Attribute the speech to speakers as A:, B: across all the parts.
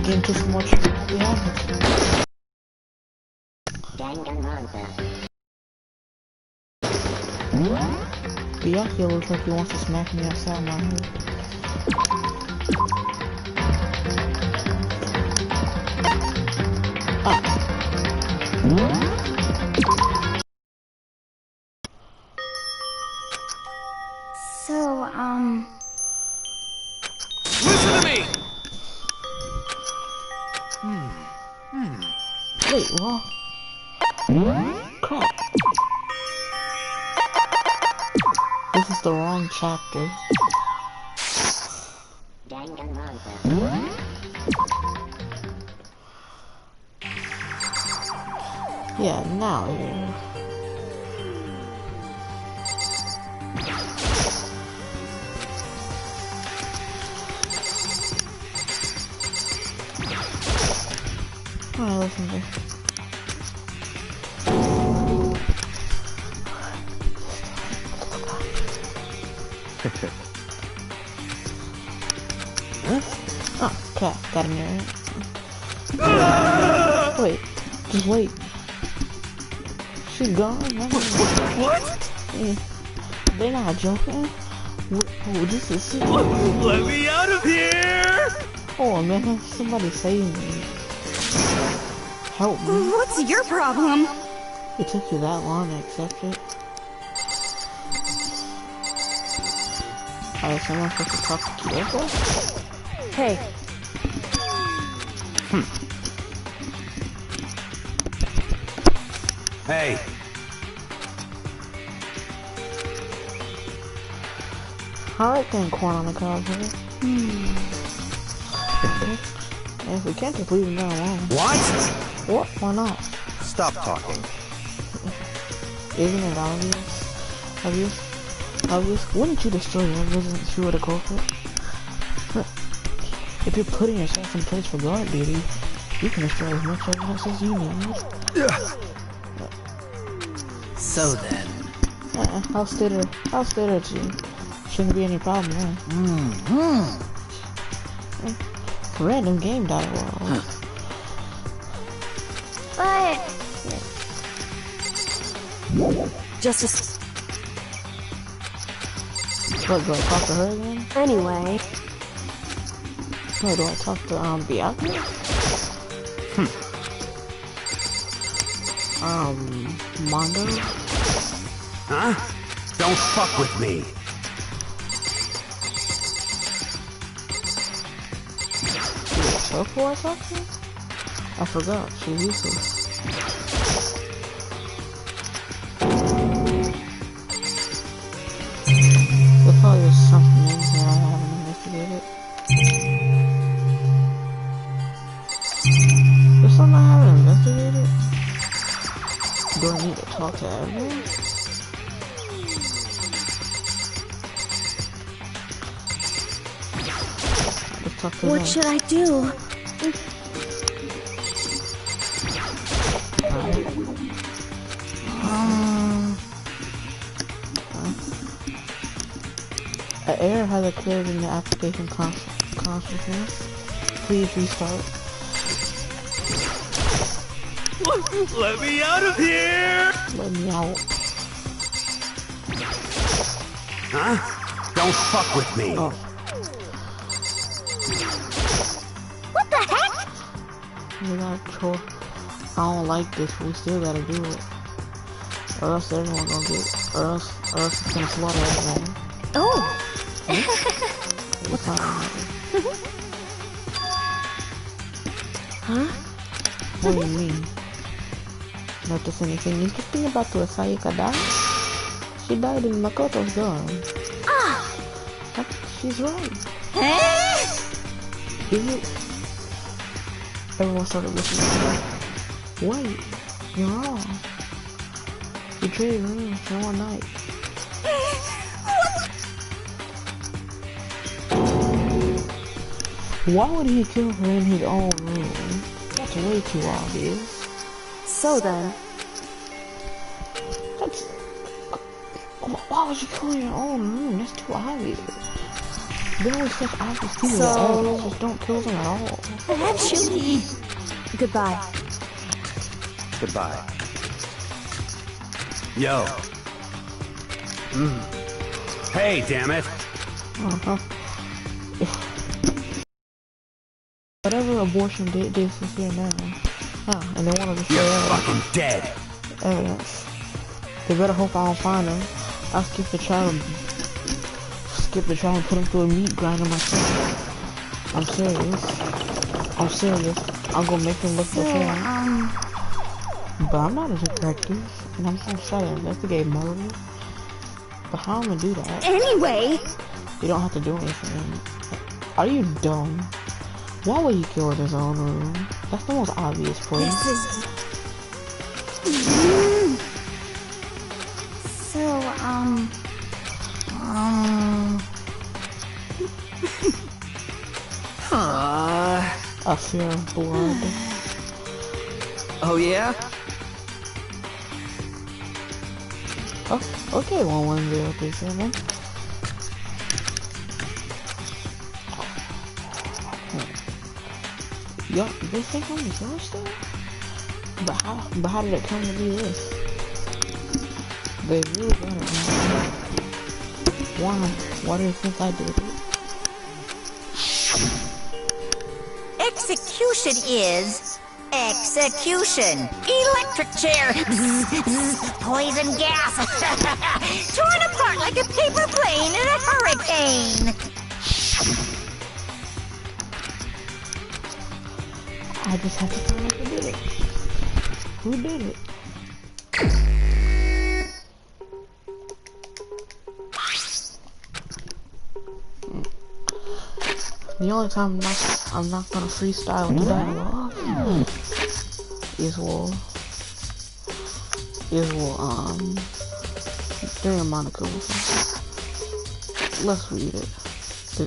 A: Get into some more trouble. We have it.
B: Danganronpa.
A: Byakuya looks like he wants to smack me outside my head.
B: So,
C: Listen to me!
A: Wait, what? Crap. This is the wrong chapter.
B: Danganronpa.
A: Yeah, now here. Alright, listen to this. Oh, crap, got him there. Wait, just wait. She gone?
C: What?
A: Yeah. They're not joking. Oh, this is sick.
C: Let me out of here!
A: Oh man, somebody save me. Help me.
D: What's your problem?
A: It took you that long to accept it. Alright, someone supposed to talk to Kyoko?
D: Hey,
C: Hey,
A: I like getting corn on the cob here. And if we can't just leave him there alone.
C: what?
A: What? Why not?
C: Stop talking.
A: Isn't it obvious? Obvious? Wouldn't you destroy your business if you were the culprit? If you're putting yourself in place for guard duty, you can destroy as much evidence as you need.
C: So then.
A: I'll stay there to you. Shouldn't be any problem there. Random game dialogue.
B: But
D: just
A: What, do I talk to her again?
D: anyway.
A: No, do I talk to, Byakuya? Mondo?
C: Huh? Don't fuck with me.
A: Who I talk to? I forgot, she's useless. There probably was something in here I haven't investigated. There's something I haven't investigated? Do I need to talk to everyone? Let's talk to
D: What
A: them.
D: should I do? An error has occurred in the application consciousness. Please restart.
C: Let me out of here!
A: Let me out.
C: Huh? Don't fuck with me.
A: Oh.
B: what the heck?
A: We gotta control. I don't like this, but we still gotta do it. Or else everyone gonna get. Or else it's gonna slaughter everyone.
D: Oh,
A: What's that?
D: huh?
A: What do you mean? Notice anything interesting about the Asayika died? She died in Makoto's dorm. She's right. Is it? Everyone started listening to her. Wait, you're wrong. You traded rooms for one night. Why would he kill her in his own room? That's way too obvious.
D: So then,
A: That's... Why would you kill in your own room? That's too obvious. They're always such obvious people
B: So-
A: that arrows just don't kill them at all.
B: Actually, goodbye.
C: Goodbye. Yo. Hey, damn it.
A: Uh-huh. Whatever abortion did this is here now. Oh, and they want to
C: You're
A: destroy
C: fucking dead.
A: evidence. They better hope I don't find them. I'll skip the trial and put them through a meat grinder myself. I'm serious. I'm gonna make them look the same. But I'm not a detective, and I'm gonna try to investigate murder. But how am I gonna do that?
B: Anyway,
A: You don't have to do anything. Are you dumb? Why would he kill in his own room? That's the most obvious place.
B: this is... So,
A: A fear of blood.
C: Oh, yeah?
A: Oh, okay, 11037. Yo, this thing on the killer still? But how did it come to be this? They really got it wrong. Why do you think I did it?
B: execution is... execution. Electric chair. Poison gas. Torn apart like a paper plane in a hurricane.
A: I just have to find out who did it. Who did it? The only time I'm not gonna freestyle the dialogue during Monica. Let's read it. The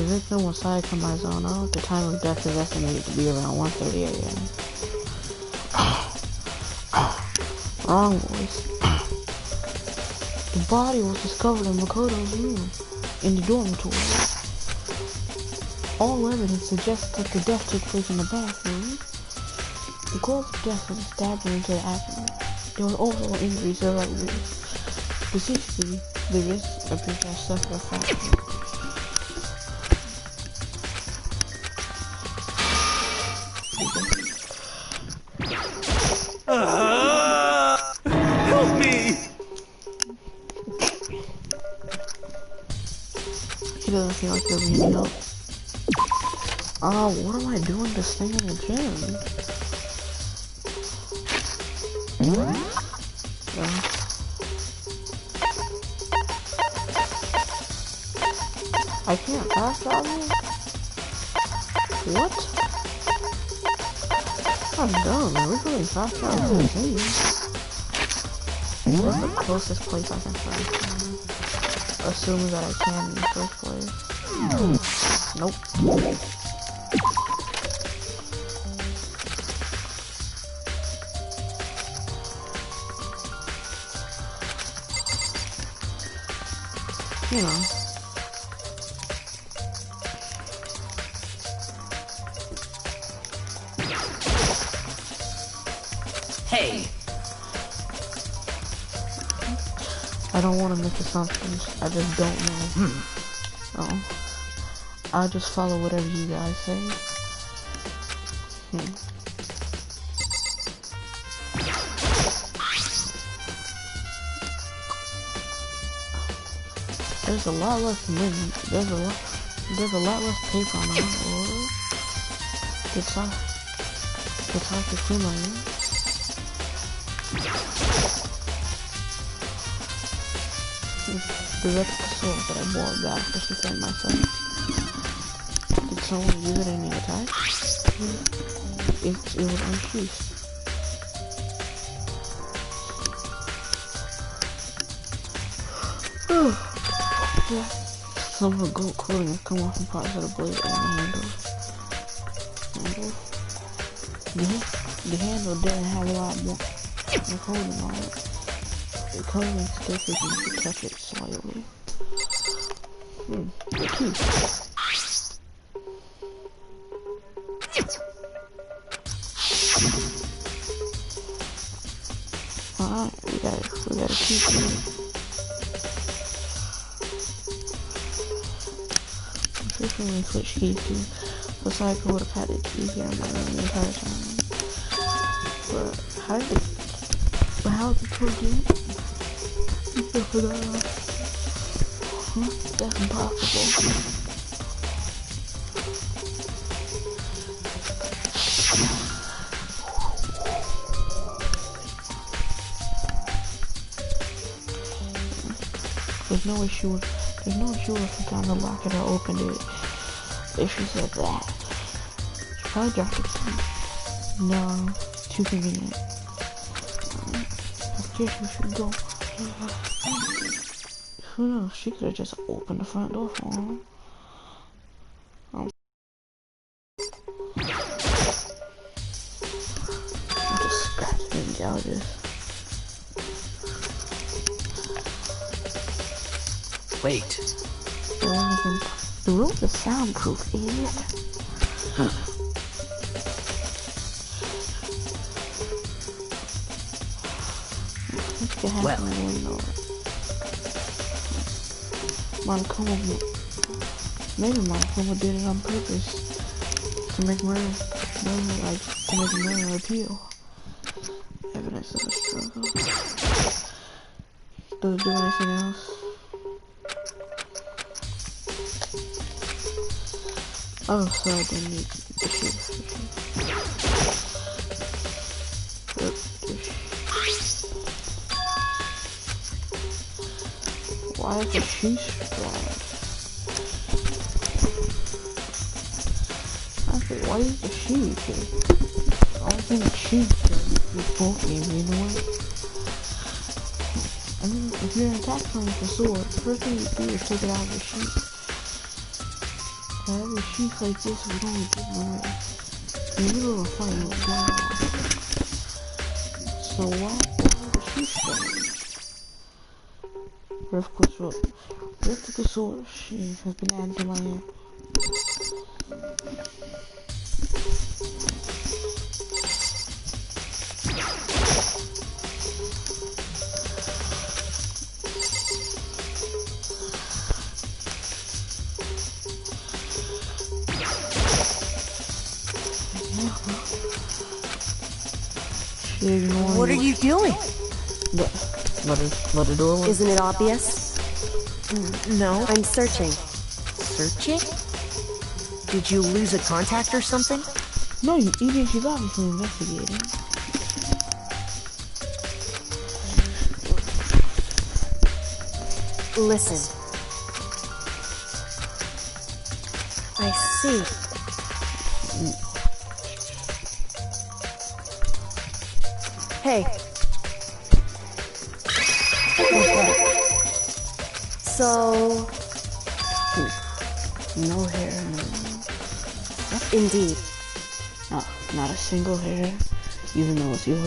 A: victim was cited to Arizona. The time of death is estimated to be around 1:30 a.m. Wrong voice. The body was discovered in Makoto's room in the dormitory. All evidence suggests that the death took place in the bathroom. The cause of death was a stab wound to the abdomen. There was also injuries to the right wrist. Specifically, the wrist appears to have suffered a fracture.
C: Help me!
A: He doesn't feel like there's any help. What am I doing to stay in the gym? I can't fast travel? What? I'm dumb. We're really fast travel to the gym. Where's the closest place I can fast travel? Assuming that I can in the first place. Nope. You know.
C: Hey!
A: I don't want to make assumptions. I just don't know. Oh. I'll just follow whatever you guys say. There's a lot less money. There's a lot less paper on the road. It's hard to clean my room. The replica sword that I bought back just to defend myself. Did someone use it in the attack? It was unsheathed. Yeah. Some of the gold coating has come off from parts of the blade on the handle. The handle didn't have a lot more coating on it. The coating still can touch it slightly. The key. Alright, we got a key here. I'm gonna switch keys too. Looks like I would have had the key here in my room the entire time. But how did it? But how did it work again? Huh? That's impossible. There's no issue if you found the lock and I opened it. If she said that. She probably dropped the key. No, too convenient. I guess we should go. Who knows? She could have just opened the front door for him. I'm just scratching and gouges.
C: Wait.
A: The room is soundproof, idiot.
C: Well.
A: Maybe Montgomery did it on purpose to make murder appeal. Evidence of a struggle. Does it do anything else? Oh, so I didn't need the shoes. Why is the shoe strong? Okay, why is the shoe here? I don't think the shoe is both games, you know what? I mean, if you're an attack playing with a sword, the first thing you do is take it out of the sheath. Every sheath like this would only give them away. In the middle of a fight, what's going on? So why is the shoe strong? Vertical sword, she has been added to my hand.
E: What are you doing?
A: Let the door open.
E: Isn't it obvious?
F: No.
E: I'm searching.
F: Searching? Did you lose a contact or something?
A: No, you idiot, she's obviously investigating.
E: Listen. I see. Hey. So...
A: No hair, no.
E: Indeed.
A: Not a single hair, even though it's yours.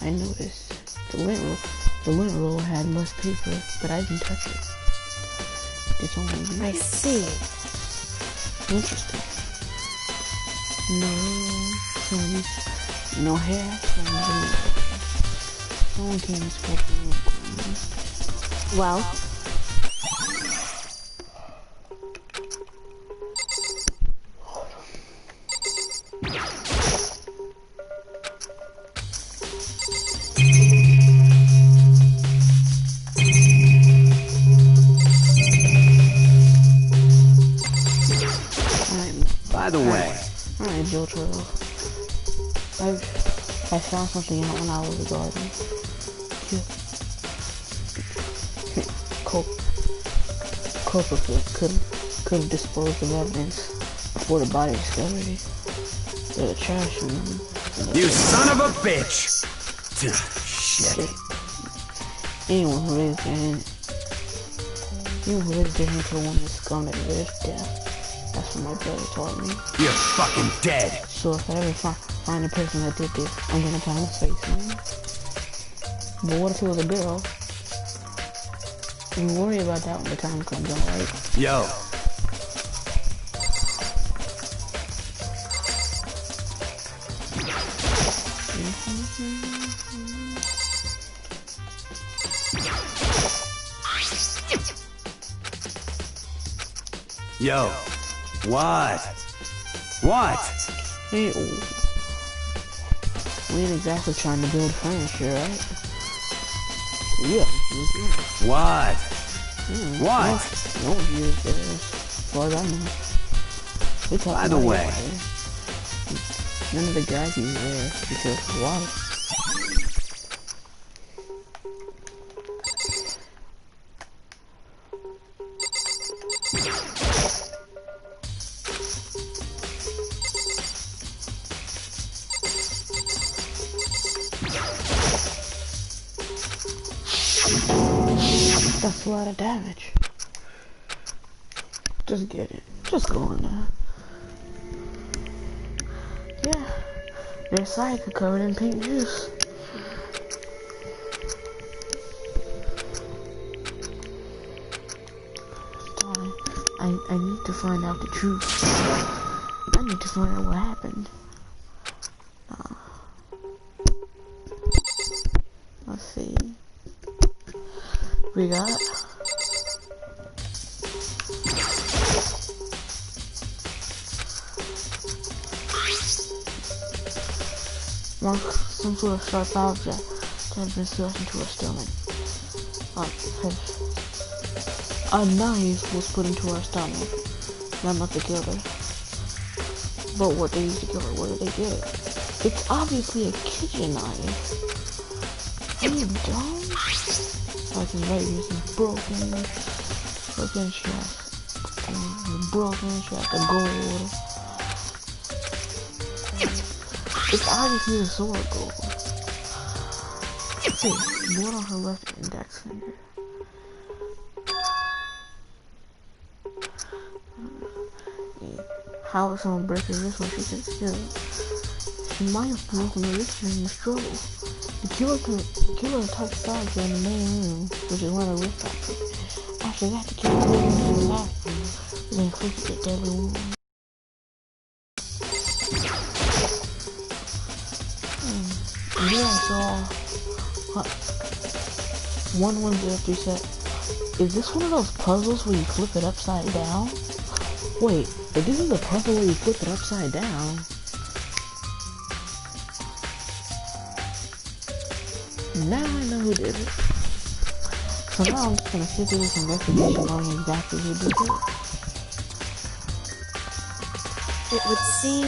A: I noticed the lint roll had less paper, but I didn't touch it. It's only me.
E: I see.
A: Interesting. No hair. Someone came and spoke to me.
E: Well?
C: By the way.
A: Alright, Joe Turtle. I found something out when I was in the garden. Culprit could have disposed of evidence before the body discovery. They're the trash man.
C: You son of a bitch! Shit.
A: Anyone who raised their hand to a woman's scum at the risk of death. That's what my brother taught me.
C: You're fucking dead!
A: So if I ever find the person that did this, I'm gonna pound his face, man. But what if it was a girl? can worry about that when the time comes, alright?
C: Yo. Yo. What? What?
A: Hey, we ain't exactly trying to build furniture, right? Yeah.
C: What? What?
A: No one's used there, as far as I know. We talked
C: By the
A: about it
C: way.
A: yesterday. None of the guys use there because of water. That's a lot of damage. Just get it. Just go in there. Yeah. Their sides are covered in pink juice. Darling, I need to find out the truth. I need to find out what happened. Let's see. We got mark some sort of sharp object that has been thrust into her stomach. A knife was put into her stomach. That must have killed her. But what they used to kill her, where did they get it? It's obviously a kitchen knife. Are you dumb? Like his right wrist is broken. Broken chest. Broken chest. The gold. It's obviously a sword gold. Okay, blood on her left index finger. Yeah. How would someone break her wrist when she gets killed? She might have broken her wrist during the struggle. The killer attacked Sasha in the main room, which is where the wrist factory. After that, the killer pulled her into the last room, and inflicted a deadly wound. Yeah, so, 110 set. Is this one of those puzzles where you flip it upside down? Wait, if this is a puzzle where you flip it upside down, now I know who did it. So now I'm just gonna sit through this investigation knowing exactly who did it.
E: It would seem...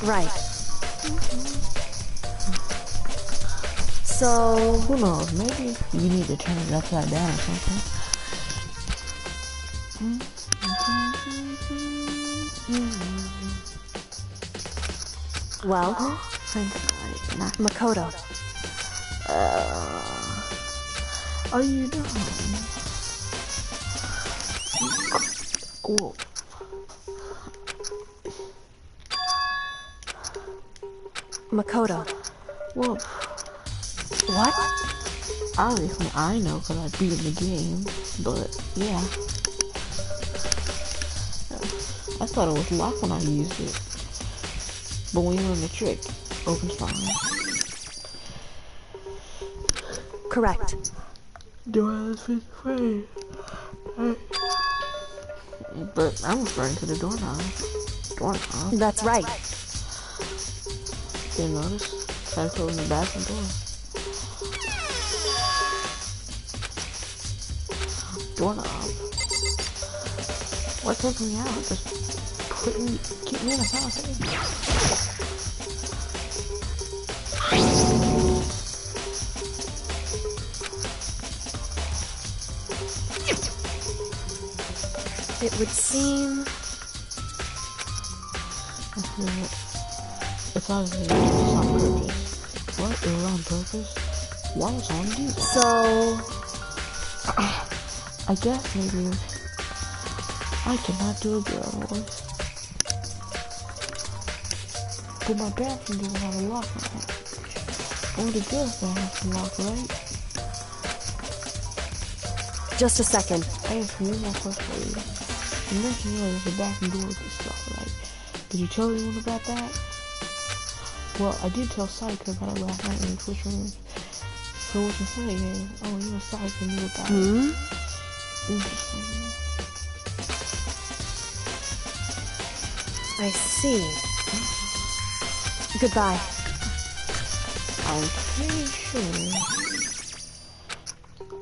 E: Right. So...
A: Who knows, maybe you need to turn it upside down or something.
E: Well, Makoto.
A: Are you done? Whoa.
E: Makoto.
A: Whoa.
E: What?
A: Obviously I know because I beat the game, but yeah. I thought it was locked when I used it. But when you learn the trick, opens fine.
E: Correct.
A: Do I fit free? But I'm referring to the doorknob. Doorknob.
E: That's right.
A: Didn't notice? Tried closing the bathroom door. Doorknob. What's helping me out? Just keep me in a house.
E: It would seem...
A: It's obviously on purpose. What? It was on purpose? Why was someone do that?
E: So...
A: I guess maybe... I cannot do a girl voice. But my bathroom doesn't have a lock on it. Only the girls that have to lock, right?
E: Just a second.
A: I have one more question for you. You mentioned there's a bathroom door and stuff, right? Did you tell anyone about that? Well, I did tell Psycho about it last night in the Twitch room. So what you say is, oh, you and Psycho knew about it. Interesting.
E: I see. Goodbye.
A: I'm pretty sure.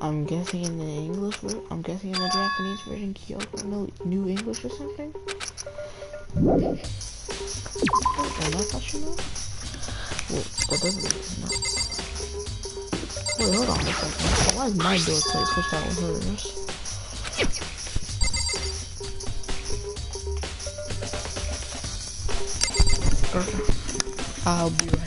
A: I'm guessing in the English version. I'm guessing in the Japanese version, Kyoko no New English or something. And I thought you know. Well, that doesn't make sense. Wait, hold on a second. Why is my door plate pushed out with hers? I'll be right back.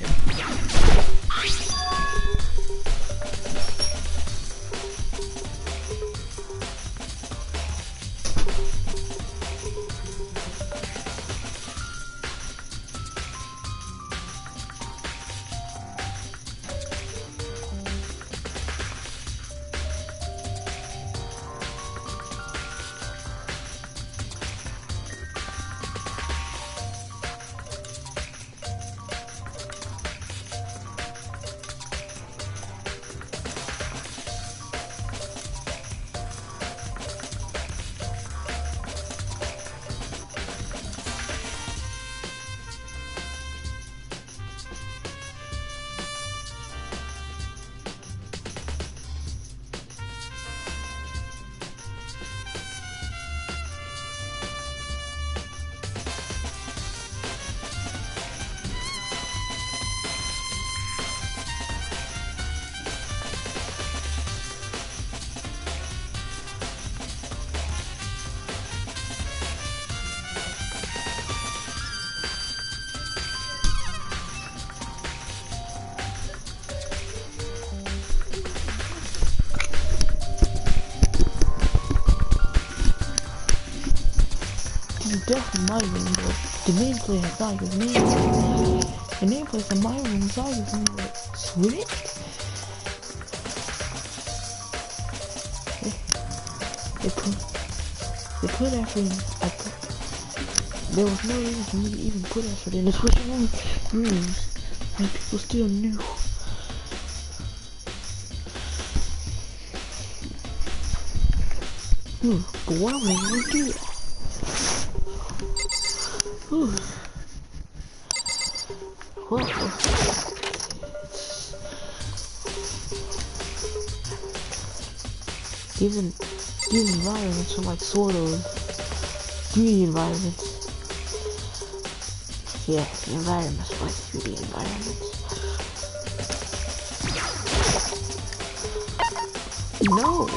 A: Definitely my room, but the main place I thought was me. The main place in my room is always in the switch. They put effort in. There was no reason for me to even put effort in the switching rooms, and people still knew. But why would anyone do that? Whew. Well, even environments are like sort of 3D environments. Yeah, the environments are like 3D environments. No.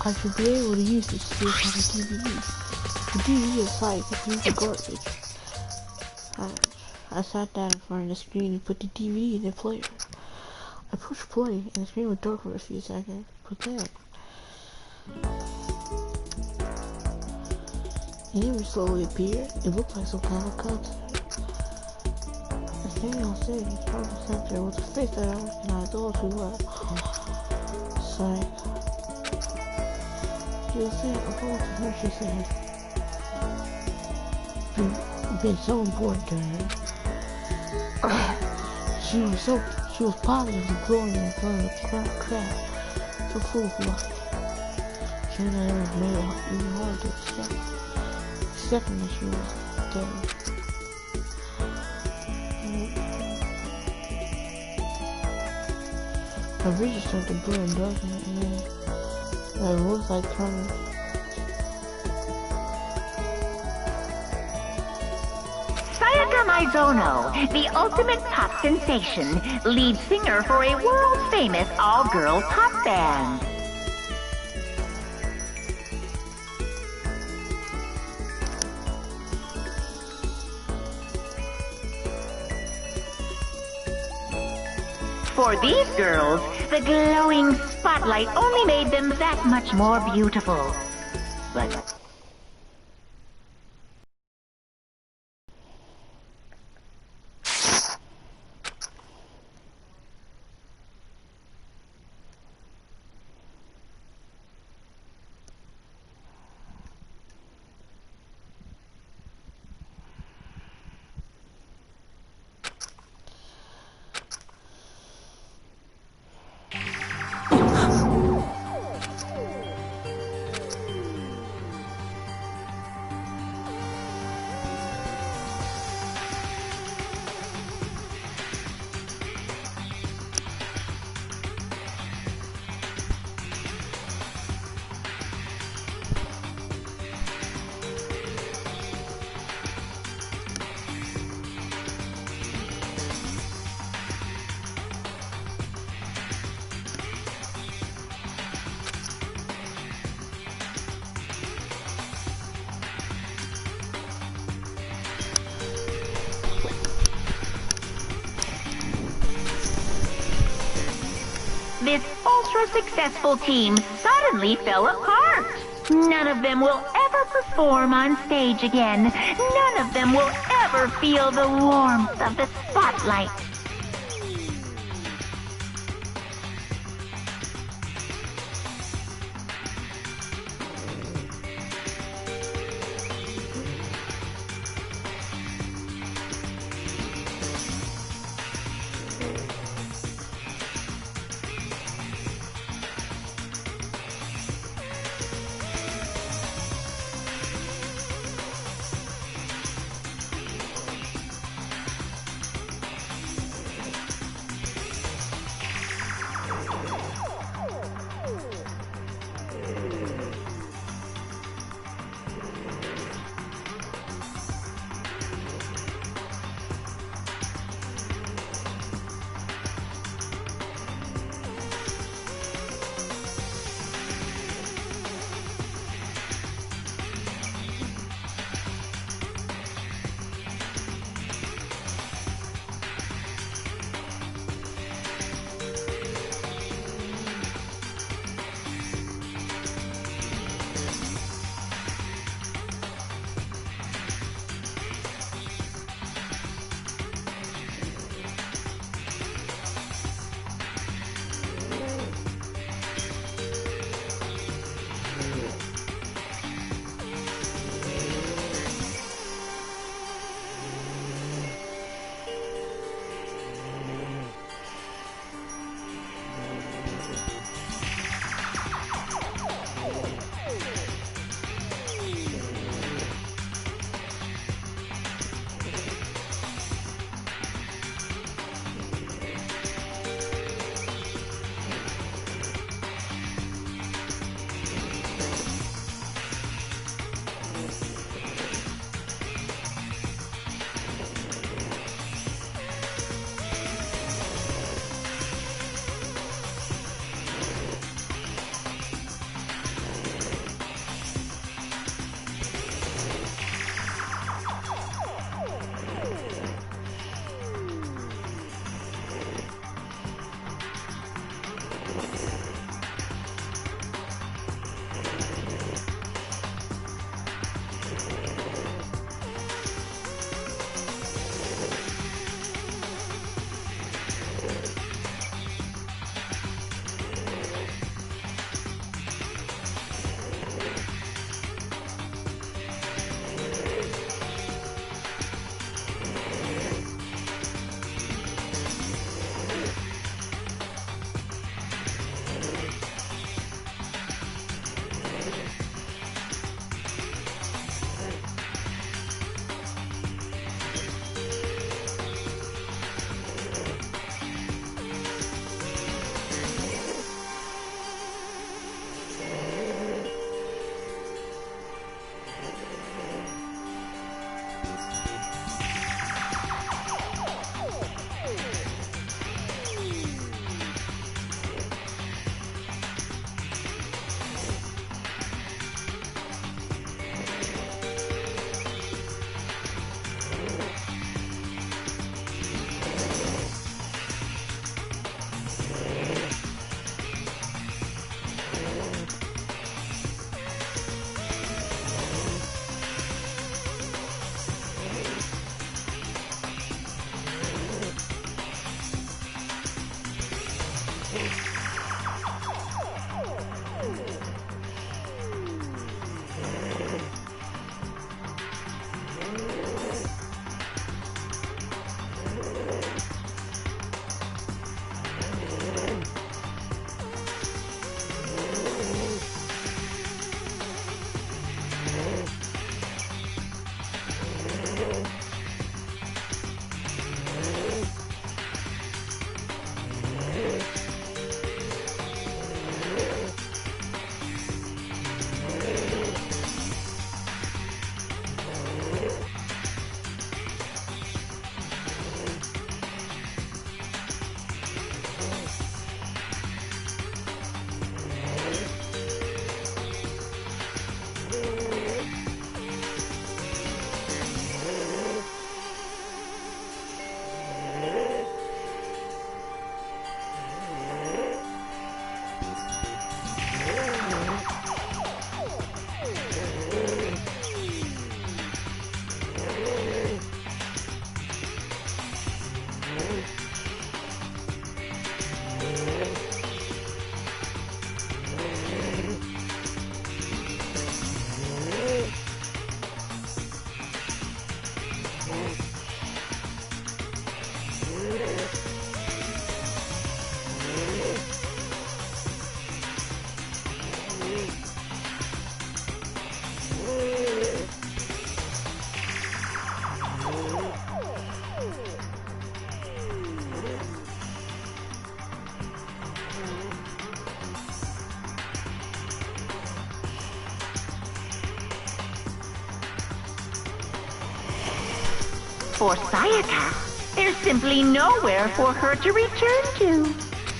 A: I should be able to use this to on the DVD. The DVD is like a piece of garbage. I sat down in front of the screen and put the DVD in the player. I pushed play and the screen was dark for a few seconds, but then Enemies slowly appear. It looks like some kind of concert. The thing I'll say is probably center with a face that I recognize all too well. Sorry. She was saying, I'm going to her, she said. Been so important to her. She was positive and glowing in front of the crowd. So full of life. Sharing that it made it even hard to accept. Accepting that she was dead. Her vision started to blur and darken, and then it looks like turning.
B: Sayaka Maizono, the ultimate pop sensation, lead singer for a world-famous all-girl pop band. For these girls, the glowing spotlight only made them that much more beautiful. But this ultra-successful team suddenly fell apart. None of them will ever perform on stage again. None of them will ever feel the warmth of the spotlight. for Sayaka, there's simply nowhere for her to return to.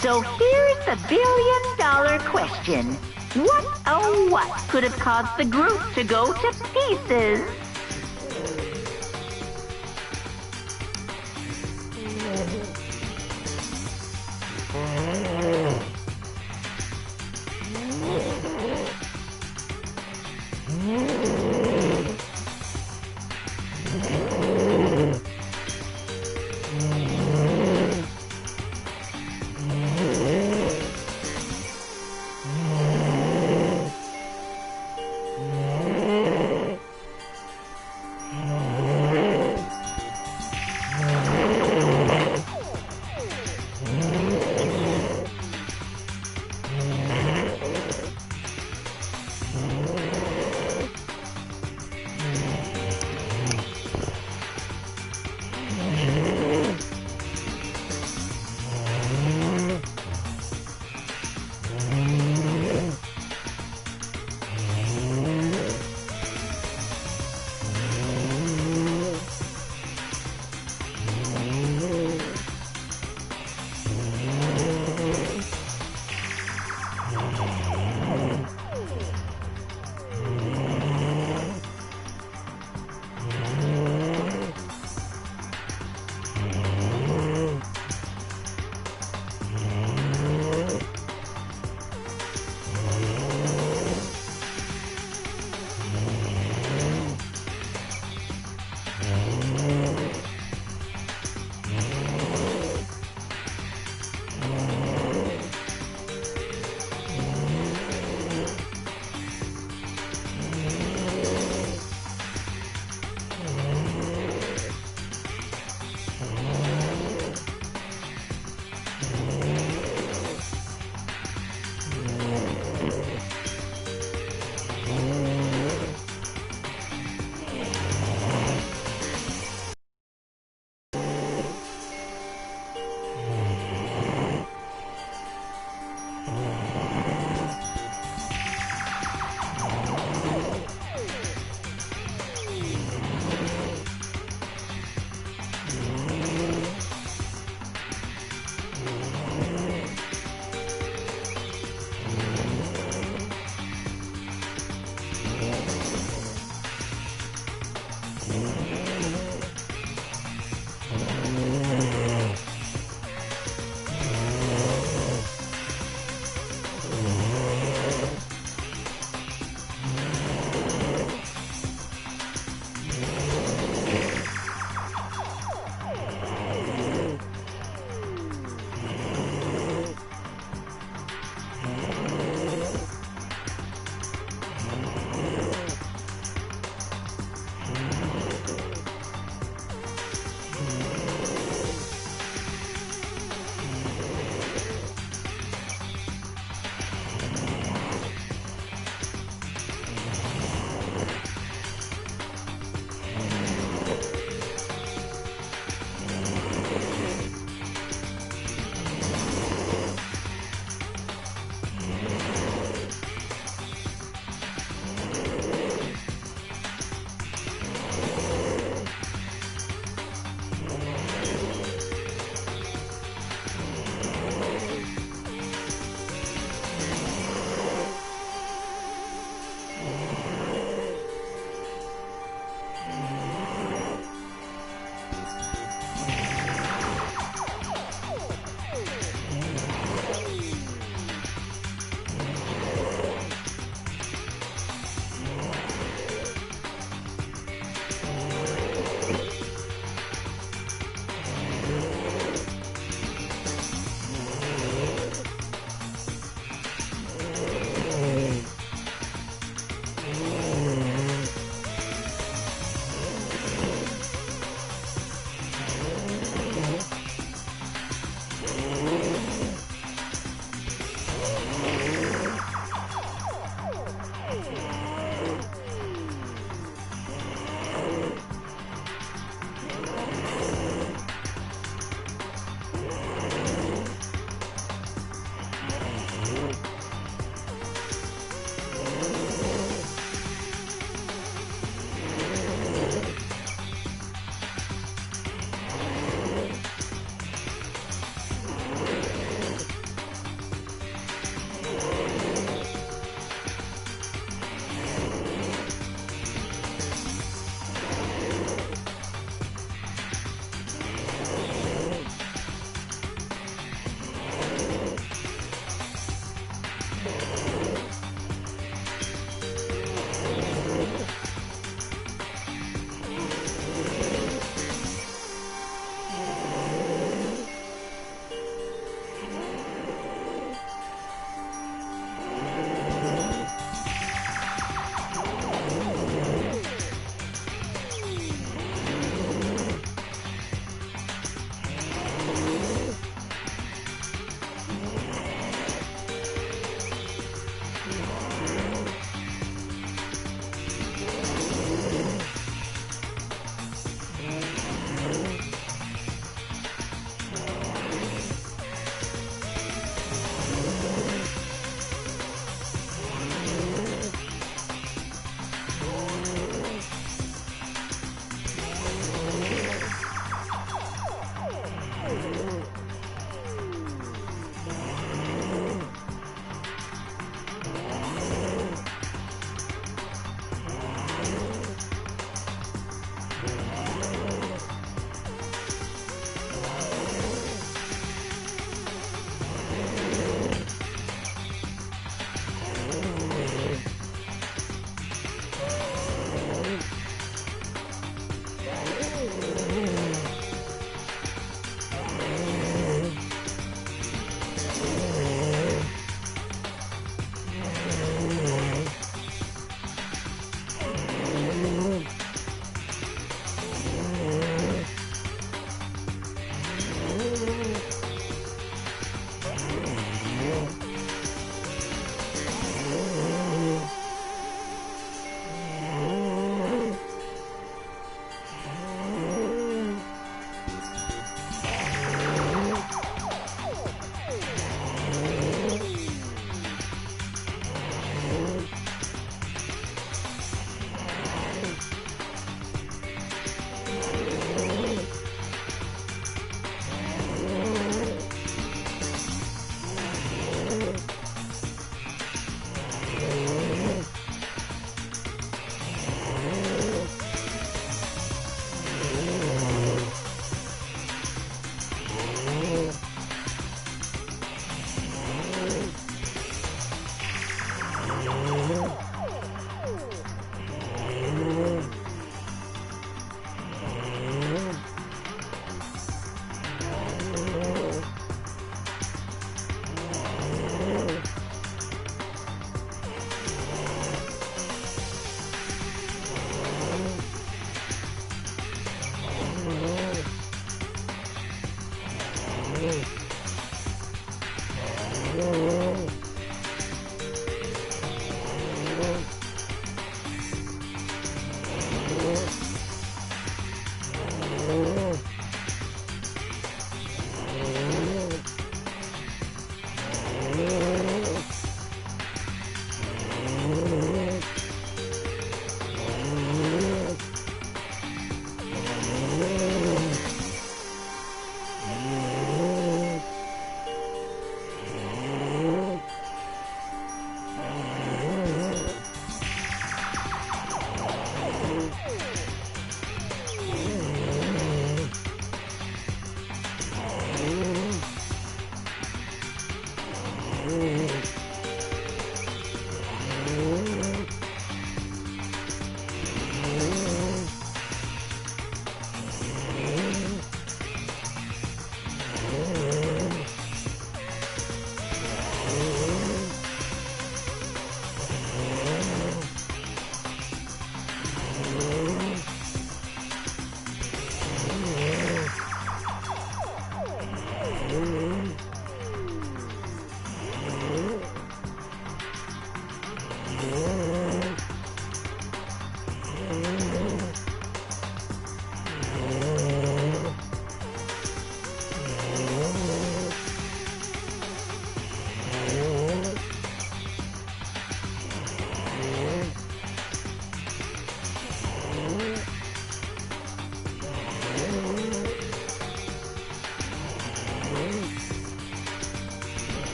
B: So here's the billion-dollar question. What, oh what, could have caused the group to go to pieces?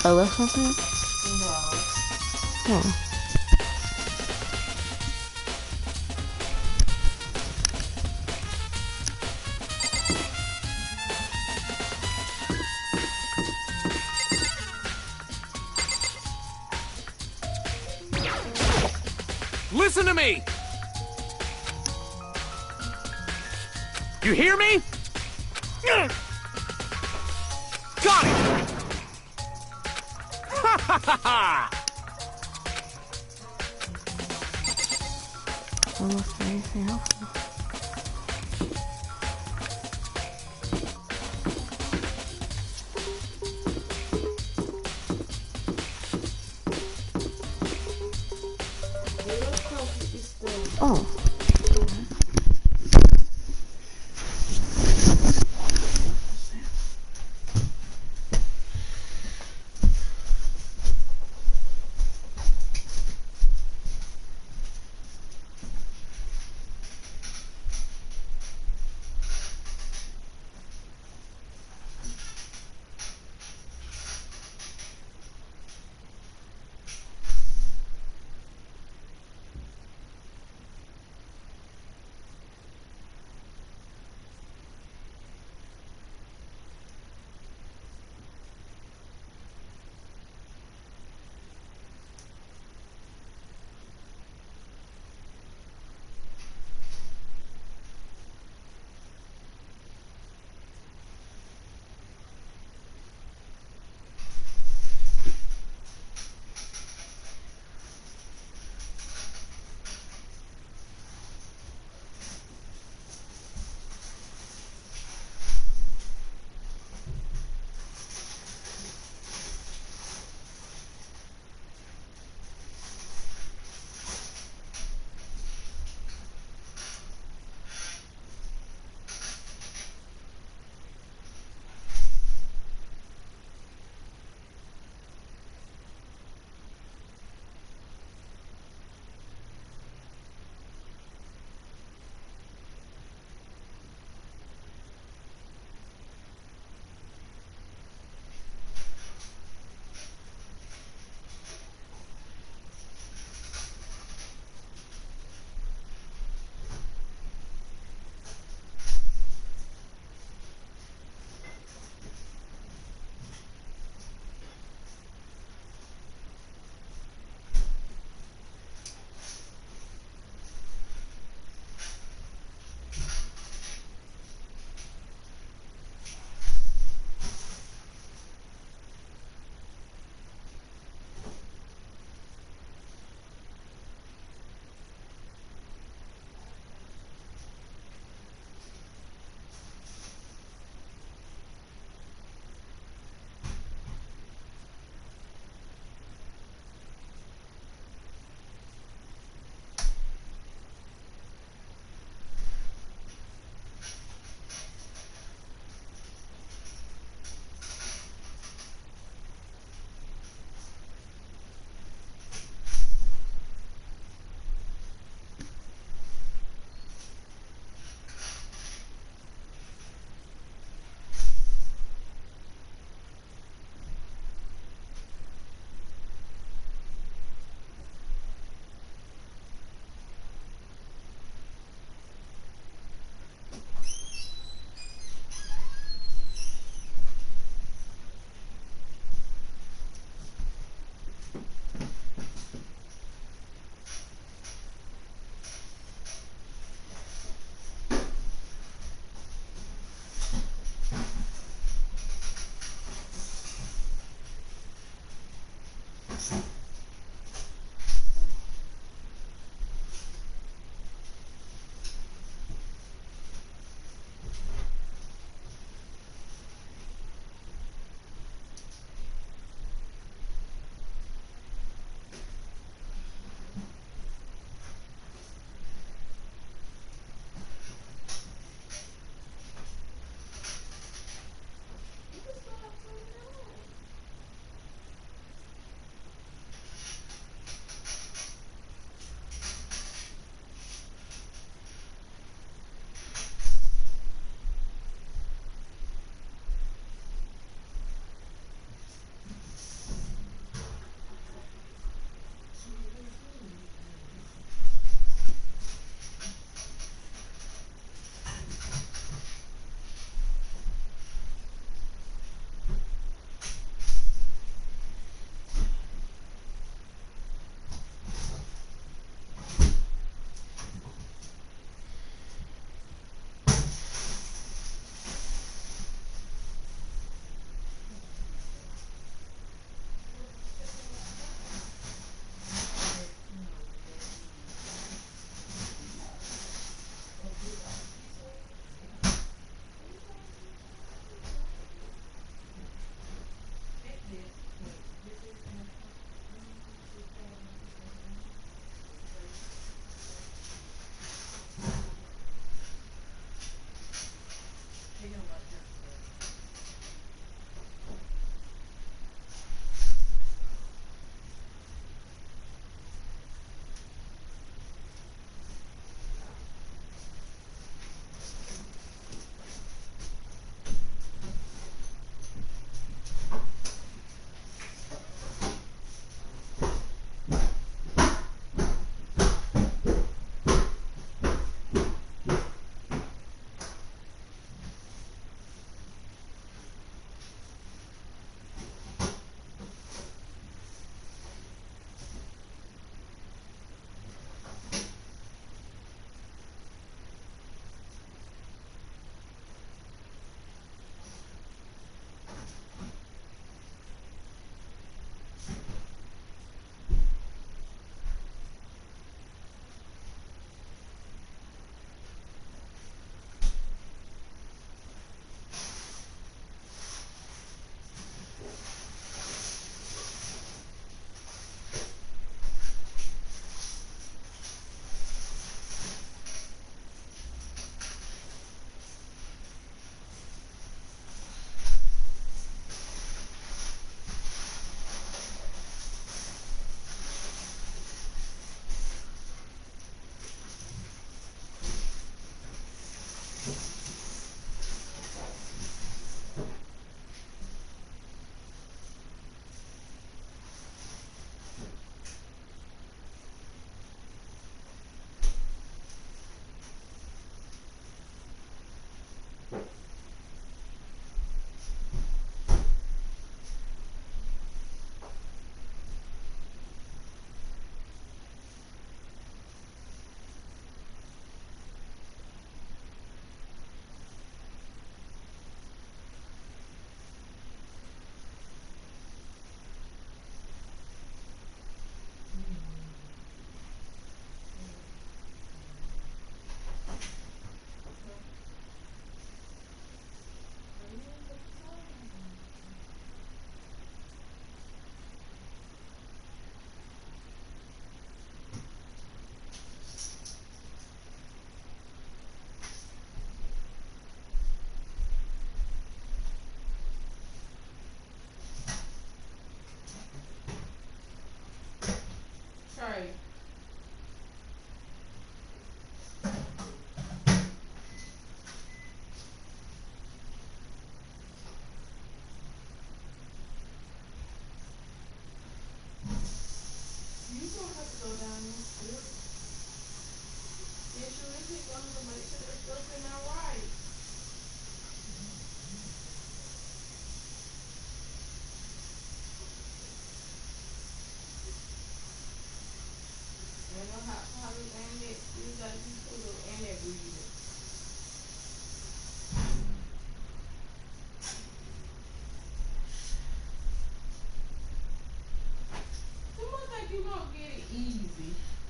A: I left something? No. Oh.
C: Listen to me! You hear me? Got it! Ha ha ha ha!
A: Almost anything else. Oh.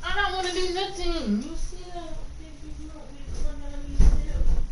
A: I don't want to do nothing. You see that? You want me to run down these steps?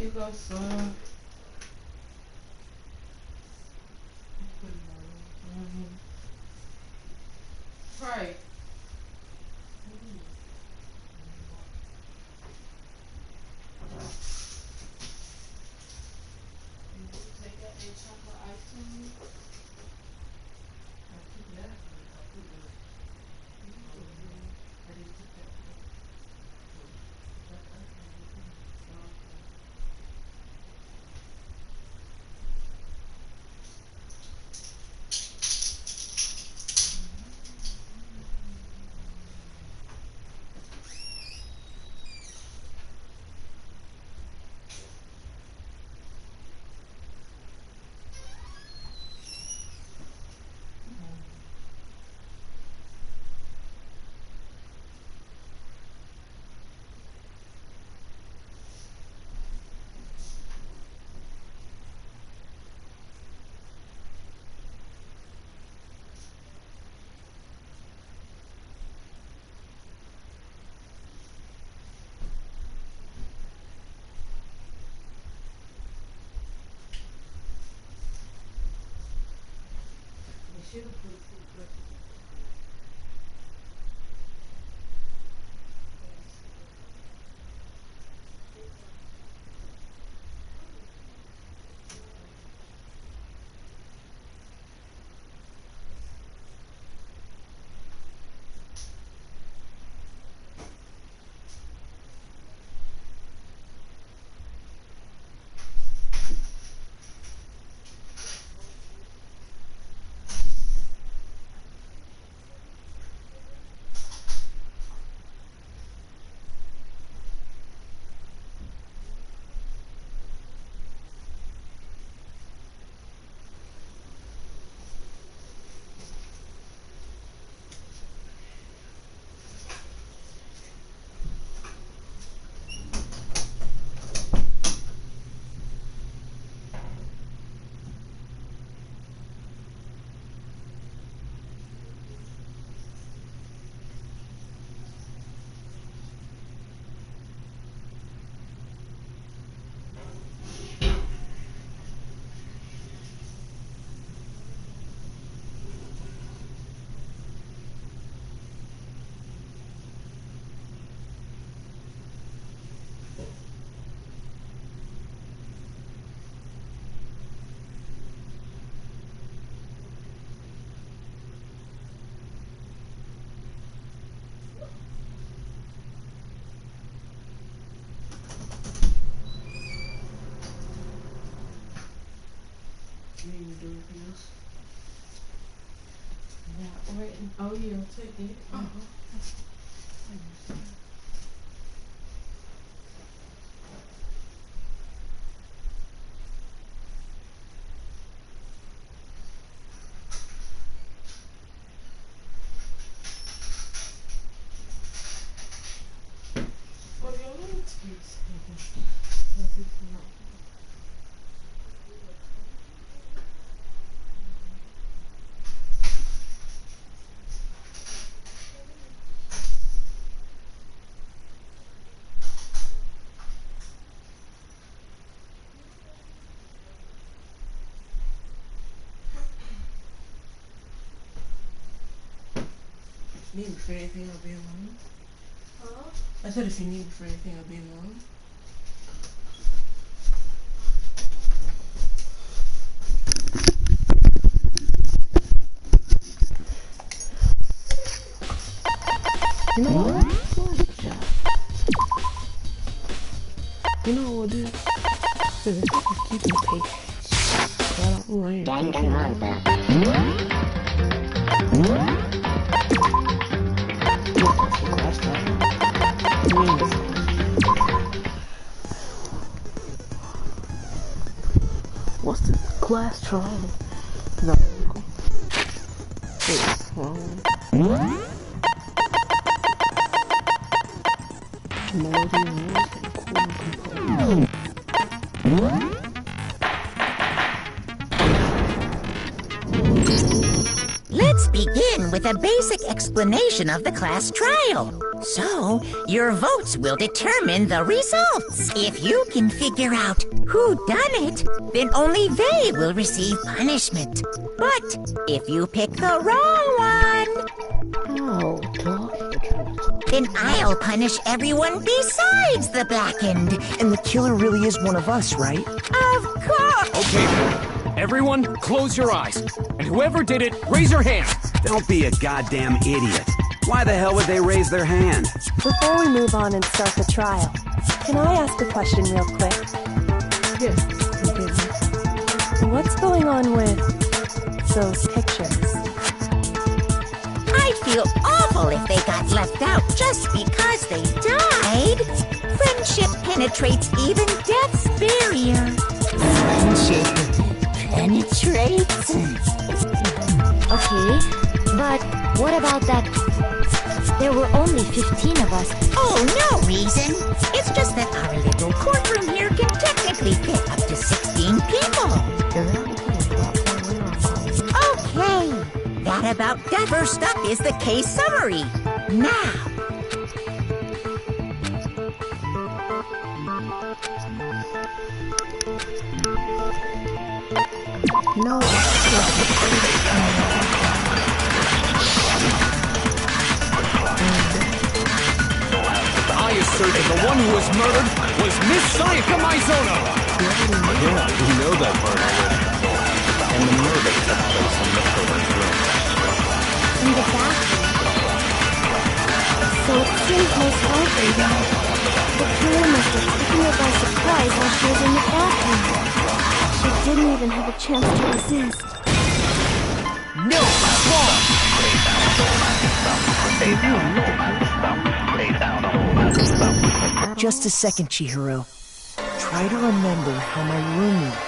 A: You go, son. Right. Take that chocolate ice cream. You need to do anything else? Yeah, wait. Oh, yeah, take it. Oh, yeah, let me taste it. Let's see if it's not. Need me for anything, I'll be alone. Huh? I said if you need me for anything, I'll be alone. You know what? You know what we'll do? Just keep me patient. I don't run
B: Danganronpa.
A: What's the class trial? No. Wait, wrong. Melody, music, cool composers.
G: Let's begin with a basic explanation of the class trial.
B: So, your votes will determine the results. If you can figure out who done it, then only they will receive punishment. But if you pick the wrong one,
A: Oh, talk the truth.
B: then I'll punish everyone besides the blackened.
F: And the killer really is one of us, right?
B: Of course!
C: Okay, everyone, close your eyes. And whoever did it, raise your hand.
G: Don't be a goddamn idiot. Why the hell would they raise their hand?
E: Before we move on and start the trial, can I ask a question real quick?
A: Yeah. Okay.
E: What's going on with those pictures?
B: I'd feel awful if they got left out just because they died. Friendship penetrates even death's barrier. Friendship penetrates?
H: Okay, but what about that? There were only 15 of us.
B: Oh, no reason. It's just that our little courtroom here can technically fit up to 16 people. Okay, that about that. First up is the case summary. Now,
A: No.
C: I assert that the one who was murdered was Miss Sayaka Maizono.
I: Yeah, we know that part already. And the murder took place in Makoto's room.
H: In the bathroom. So it seems most likely that the killer must have taken her by surprise while she was in the bathroom. She didn't even have a chance to resist.
C: No, wrong.
F: Just a second, Chihiro. Try to remember how my room looked.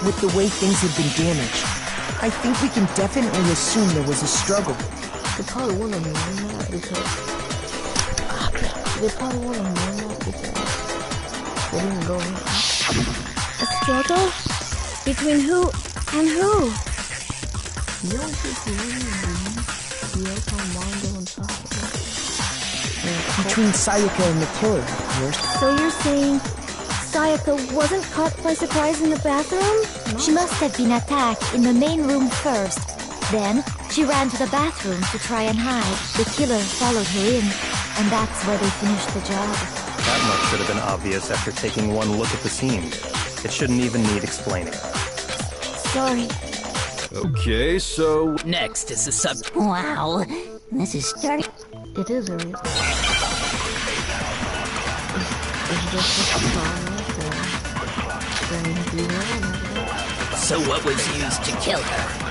F: With the way things had been damaged, I think we can definitely assume there was a struggle.
A: They probably want to mourn that because they didn't go in.
H: A struggle? Between who and who?
A: You don't think you really
F: Between Sayaka and the killer, of course.
H: So you're saying Sayaka wasn't caught by surprise in the bathroom? She must have been attacked in the main room first. Then, she ran to the bathroom to try and hide. The killer followed her in, and that's where they finished the job.
I: That much should have been obvious after taking one look at the scene. It shouldn't even need explaining.
H: Sorry.
C: Okay, so
J: Next is the sub.
B: wow, this is starting.
A: It is a reason. It's just a song.
J: So what was used to kill her?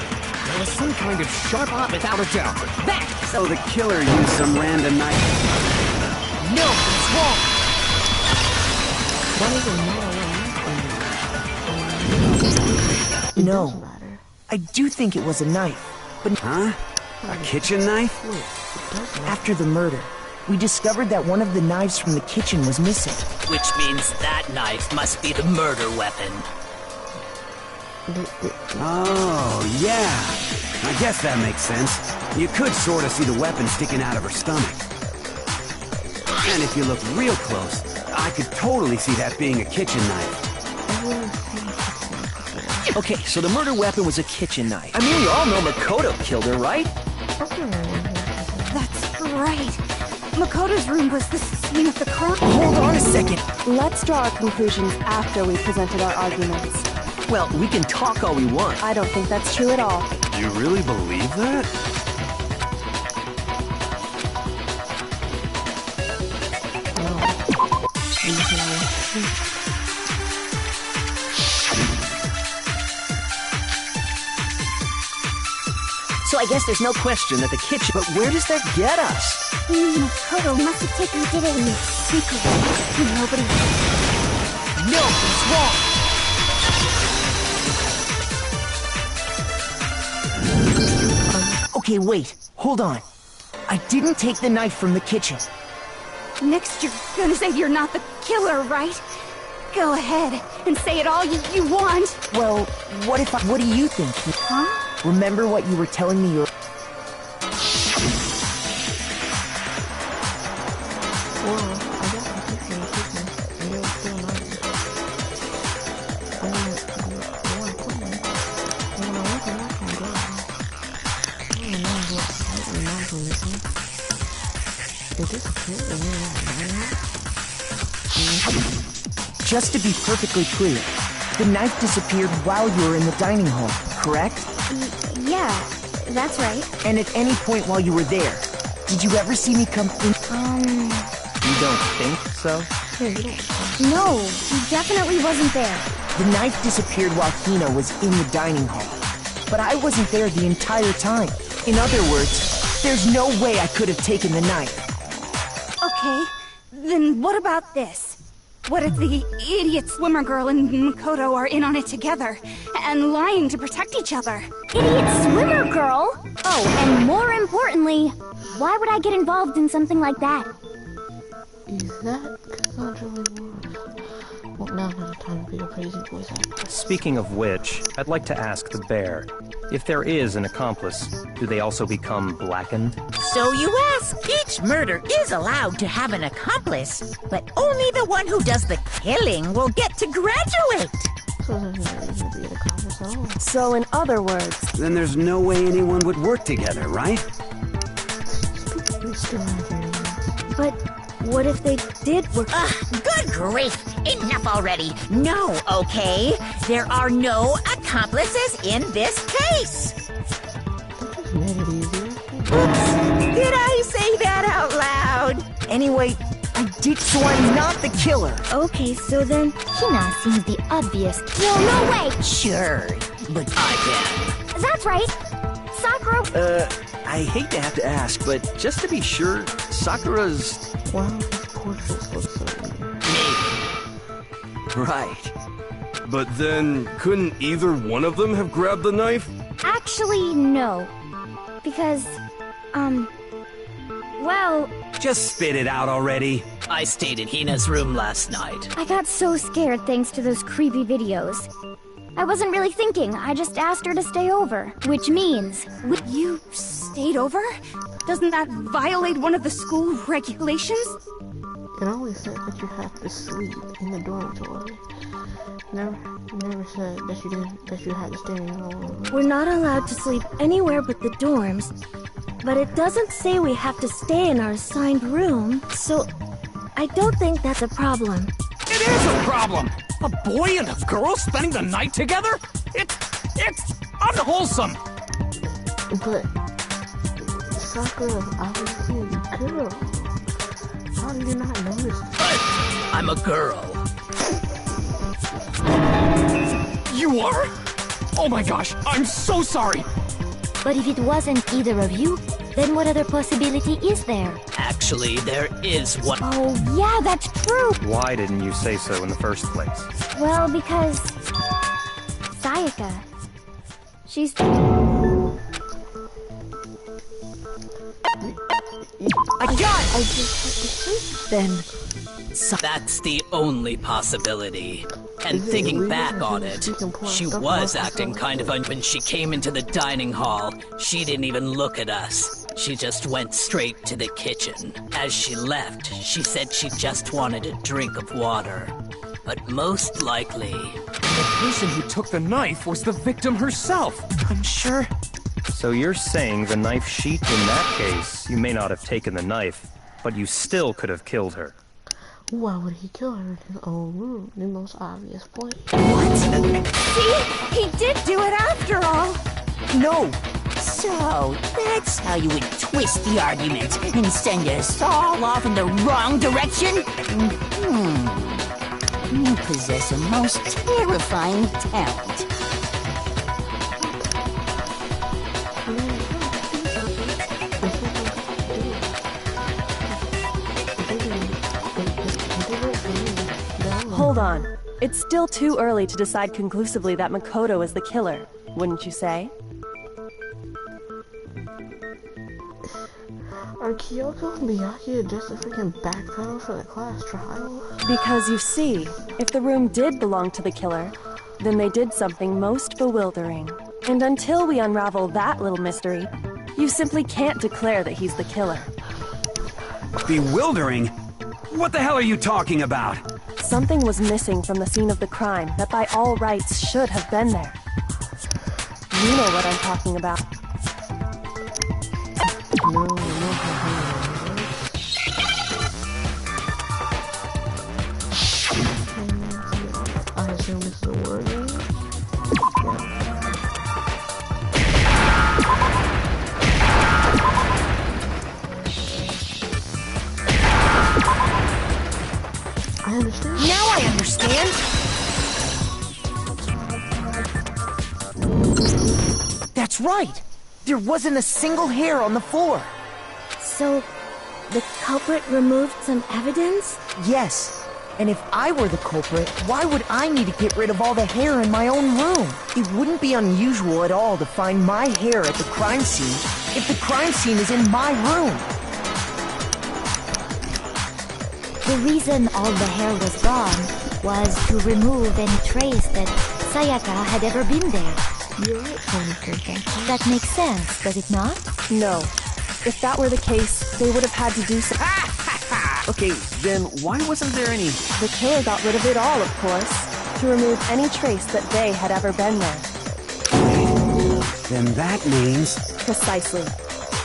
C: there was some kind of sharp eye without a doubt.
J: That!
G: So the killer used some random knife.
C: No, it's wrong.
A: That doesn't matter.
F: No, I do think it was a knife. But
G: Huh? A kitchen knife?
F: after the murder, we discovered that one of the knives from the kitchen was missing.
J: Which means that knife must be the murder weapon.
G: Oh, yeah. I guess that makes sense. You could sort of see the weapon sticking out of her stomach. And if you look real close, I could totally see that being a kitchen knife.
K: Okay, so the murder weapon was a kitchen knife. I mean, we all know Makoto killed her, right?
H: That's right. Makoto's room was the scene of the crime.
K: Hold on a second.
E: Let's draw our conclusions after we've presented our arguments.
K: Well, we can talk all we want.
E: I don't think that's true at all.
I: You really believe that?
K: So I guess there's no question that the kitchen... But where does that get us?
H: Makoto must have taken it in secretly. Nobody...
C: No, it's wrong.
F: Okay, wait. Hold on. I didn't take the knife from the kitchen.
H: Next, you're gonna say you're not the killer, right?
L: Go ahead and say it all you want.
F: Well, what do you think?
L: Huh?
F: Remember what you were telling me Just to be perfectly clear, the knife disappeared while you were in the dining hall, correct?
H: Yeah, that's right.
F: And at any point while you were there, did you ever see me come in?
I: You don't think so?
H: No, he definitely wasn't there.
F: The knife disappeared while Hina was in the dining hall. But I wasn't there the entire time. In other words, there's no way I could have taken the knife.
L: Okay, then what about this? What if the idiot swimmer girl and Makoto are in on it together, and lying to protect each other?
H: Idiot swimmer girl? Oh, and more importantly, why would I get involved in something like that?
D: Is that controversial? Well, now's not the time to be a crazy voice actor.
I: Speaking of which, I'd like to ask the bear, if there is an accomplice, do they also become blackened?
M: So you ask. Each murder is allowed to have an accomplice, but only the one who does the killing will get to graduate.
D: So there's no reason to be an accomplice at all.
E: So in other words...
G: Then there's no way anyone would work together, right?
D: We still have here.
H: But what if they did work?
M: Good grief! Enough already! No, okay? There are no accomplices in this case!
D: That made it easier.
M: Oops! Did I say that out loud?
F: Anyway, I did, so I'm not the killer.
H: Okay, so then Hina seems the obvious. Well, no way!
J: Sure, but I can.
H: That's right! Sakura...
K: I hate to have to ask, but just to be sure, Sakura's...
D: Wow, his portraits look so weird.
K: Right.
N: But then, couldn't either one of them have grabbed the knife?
H: Actually, no. Because, well...
G: Just spit it out already.
J: I stayed in Hina's room last night.
H: I got so scared thanks to those creepy videos. I wasn't really thinking, I just asked her to stay over. Which means...
L: You stayed over? Doesn't that violate one of the school regulations?
D: It only said that you have to sleep in the dormitory. Never said that you had to stay in your own room.
H: We're not allowed to sleep anywhere but the dorms, but it doesn't say we have to stay in our assigned room, so I don't think that's a problem.
C: It is a problem! A boy and a girl spending the night together? It's unwholesome!
D: But Sakura's obviously a girl. How did you not notice?
J: But I'm a girl.
C: You are? Oh my gosh, I'm so sorry!
H: But if it wasn't either of you, then what other possibility is there?
J: Actually, there is one.
H: Oh, yeah, that's true!
I: Why didn't you say so in the first place?
H: Well, because... Sayaka... She's...
M: I got it!
D: I just had to sleep then.
J: That's the only possibility. And thinking back on it, she was acting kind of when she came into the dining hall. She didn't even look at us. She just went straight to the kitchen. As she left, she said she just wanted a drink of water. But most likely...
C: The person who took the knife was the victim herself.
F: I'm sure.
I: So you're saying the knife sheet in that case, you may not have taken the knife, but you still could have killed her.
D: Why would he kill her in his own room? The most obvious point.
L: What? See? He did do it after all!
F: No!
M: So, that's how you would twist the argument and send us all off in the wrong direction? You possess a most terrifying talent.
E: Hold on. It's still too early to decide conclusively that Makoto is the killer, wouldn't you say?
D: Are Kyoko and Miyaki just a freaking backpedal for the class trial?
E: Because you see, if the room did belong to the killer, then they did something most bewildering. And until we unravel that little mystery, you simply can't declare that he's the killer.
G: Bewildering? What the hell are you talking about?
E: Something was missing from the scene of the crime that by all rights should have been there. You know what I'm talking about.
D: No. I assume it's the word. I understand.
F: Now I understand. That's right. There wasn't a single hair on the floor.
H: So, the culprit removed some evidence?
F: Yes. And if I were the culprit, why would I need to get rid of all the hair in my own room? It wouldn't be unusual at all to find my hair at the crime scene if the crime scene is in my room.
H: The reason all the hair was gone was to remove any trace that Sayaka had ever been there.
D: You're right,
H: that makes sense, does it not?
E: No. If that were the case, they would have had to do something.
K: Okay, then why wasn't there any...
E: The killer got rid of it all, of course, to remove any trace that they had ever been there.
G: Then that means...
E: Precisely.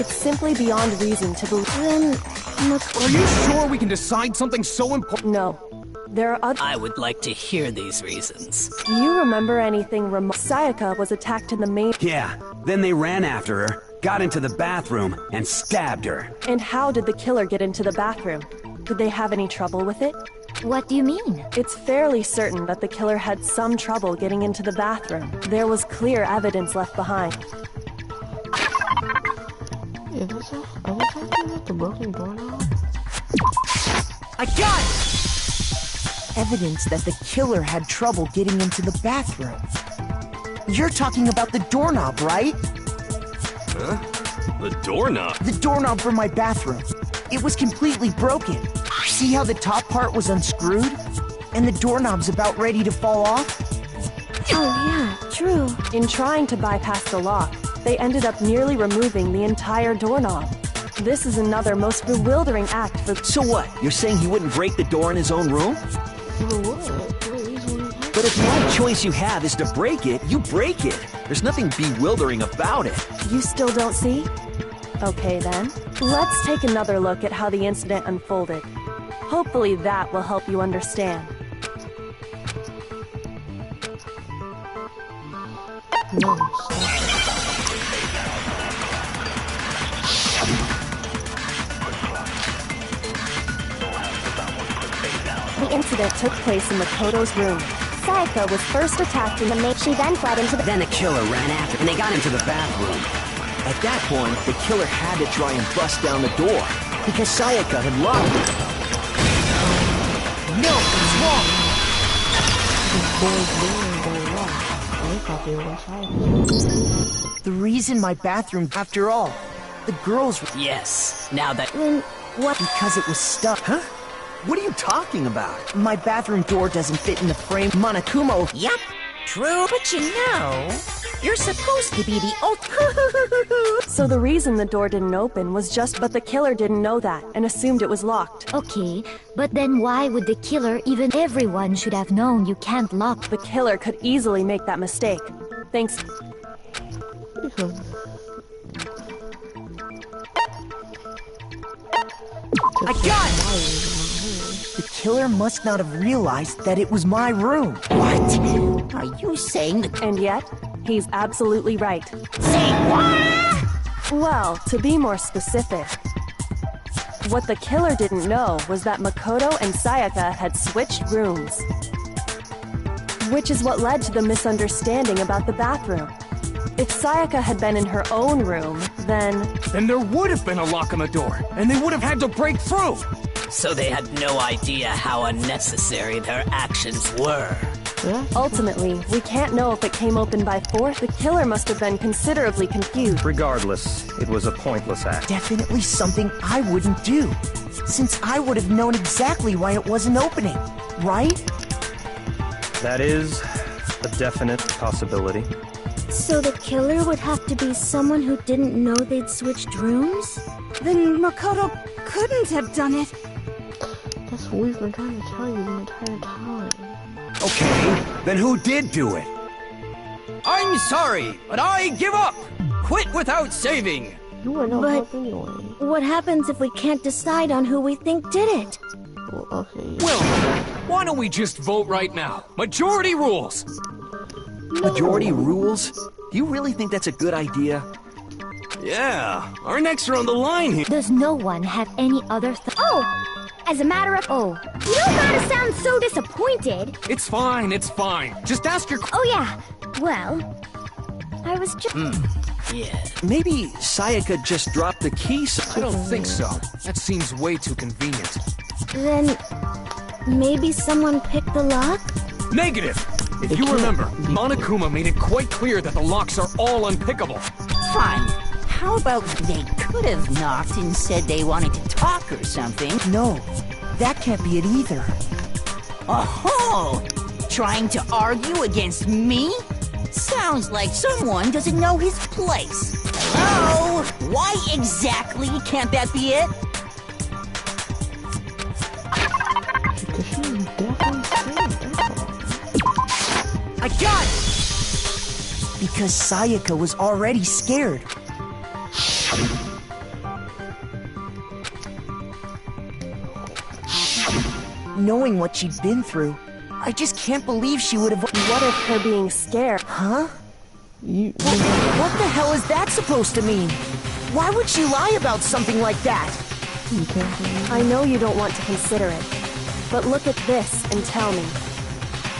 E: It's simply beyond reason to believe...
H: Then...
C: Are you sure we can decide something so important?
E: No. There are other...
J: I would like to hear these reasons.
E: Do you remember anything Sayaka was attacked in the main...
G: Yeah, then they ran after her, got into the bathroom, and stabbed her.
E: And how did the killer get into the bathroom? Did they have any trouble with it?
H: What do you mean?
E: It's fairly certain that the killer had some trouble getting into the bathroom. There was clear evidence left behind.
D: Yeah, that's all. Are we talking about the broken doorknob?
F: I got it! Evidence that the killer had trouble getting into the bathroom. You're talking about the doorknob, right?
N: Huh? The doorknob?
F: The doorknob for my bathroom. It was completely broken. See how the top part was unscrewed? And the doorknob's about ready to fall off?
H: Oh yeah, true.
E: In trying to bypass the lock, they ended up nearly removing the entire doorknob. This is another most bewildering act for...
K: So what? You're saying he wouldn't break the door in his own room? But if the only choice you have is to break it, you break it. There's nothing bewildering about it.
E: You still don't see? Okay then. Let's take another look at how the incident unfolded. Hopefully that will help you understand.
D: No.
E: The incident took place in Makoto's room. Sayaka was first attacked in the main.
H: She then fled into the...
G: Then the killer ran after, and they got into the bathroom.
K: At that point, the killer had to try and bust down the door, because Sayaka had locked it.
F: No, it's wrong! The reason my bathroom, after all, the girls...
J: Yes, now that...
F: What? Because it was stuck.
K: Huh? What are you talking about?
F: My bathroom door doesn't fit in the frame. Monokumo...
M: Yup, true, but you know, you're supposed to be the
E: So the reason the door didn't open was just... But the killer didn't know that, and assumed it was locked.
H: Okay, but then why would the killer even... Everyone should have known you can't lock...
E: The killer could easily make that mistake. Thanks...
F: I got it! The killer must not have realized that it was my room.
M: What? Are you saying that...
E: And yet, he's absolutely right.
M: Say what?
E: Well, to be more specific, what the killer didn't know was that Makoto and Sayaka had switched rooms. Which is what led to the misunderstanding about the bathroom. If Sayaka had been in her own room, then...
C: Then there would have been a lock on the door, and they would have had to break through!
J: So they had no idea how unnecessary their actions were.
A: Yeah.
E: Ultimately, we can't know if it came open by force. The killer must have been considerably confused.
I: Regardless, it was a pointless act.
F: Definitely something I wouldn't do, since I would have known exactly why it wasn't opening, right?
I: That is a definite possibility.
H: So the killer would have to be someone who didn't know they'd switched rooms?
L: Then Makoto couldn't have done it.
D: That's what we've been trying to tell you the entire time.
G: Okay, then who did do it?
C: I'm sorry, but I give up! Quit without saving!
D: You were no
H: But
D: help anyway.
H: what happens if we can't decide on who we think did it?
D: Well, okay.
C: Well, why don't we just vote right now? Majority rules!
K: Majority rules? Do you really think that's a good idea?
N: Yeah, our necks are on the line here.
H: Does no one have any other Oh! As a matter of... Oh. You don't gotta sound so disappointed.
C: It's fine, it's fine. Just ask your...
H: Oh, yeah. Well, I was just...
J: Yeah.
K: Maybe Sayaka just dropped the key.
C: I don't think so. That seems way too convenient.
H: Then... maybe someone picked the lock?
C: Negative! If you remember, Monokuma made it quite clear that the locks are all unpickable.
M: Fine. How about they could have knocked and said they wanted to talk or something?
F: No, that can't be it either.
M: Oh, trying to argue against me? Sounds like someone doesn't know his place. Hello? Why exactly can't that be it?
D: Because she was definitely scared, that's all.
F: I got it! Because Sayaka was already scared. Knowing what she'd been through, I just can't believe she would have...
E: What if her being scared?
F: Huh? What the hell is that supposed to mean? Why would she lie about something like that?
E: I know you don't want to consider it, but look at this and tell me.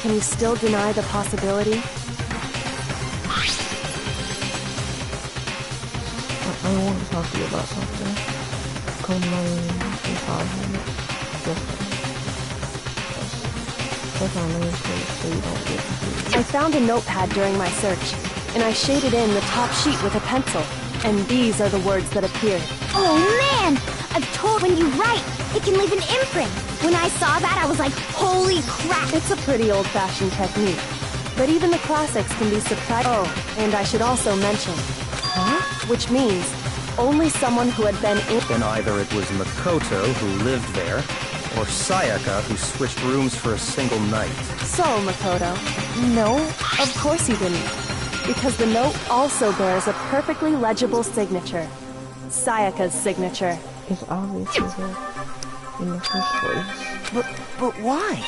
E: Can you still deny the possibility?
D: I want to talk to you about something. Come my room in 5 minutes. That's our main place, so you don't get confused.
E: I found a notepad during my search, and I shaded in the top sheet with a pencil, and these are the words that appeared.
H: Oh man! I've told when you write, it can leave an imprint. When I saw that, I was like, holy crap!
E: It's a pretty old-fashioned technique, but even the classics can be surprising. Oh, and I should also mention, which means only someone who had been in.
I: Then either it was Makoto who lived there, or Sayaka who switched rooms for a single night.
E: So, Makoto, no, of course you didn't. Because the note also bears a perfectly legible signature. Sayaka's signature.
D: It's obviously her in the first place.
F: But why?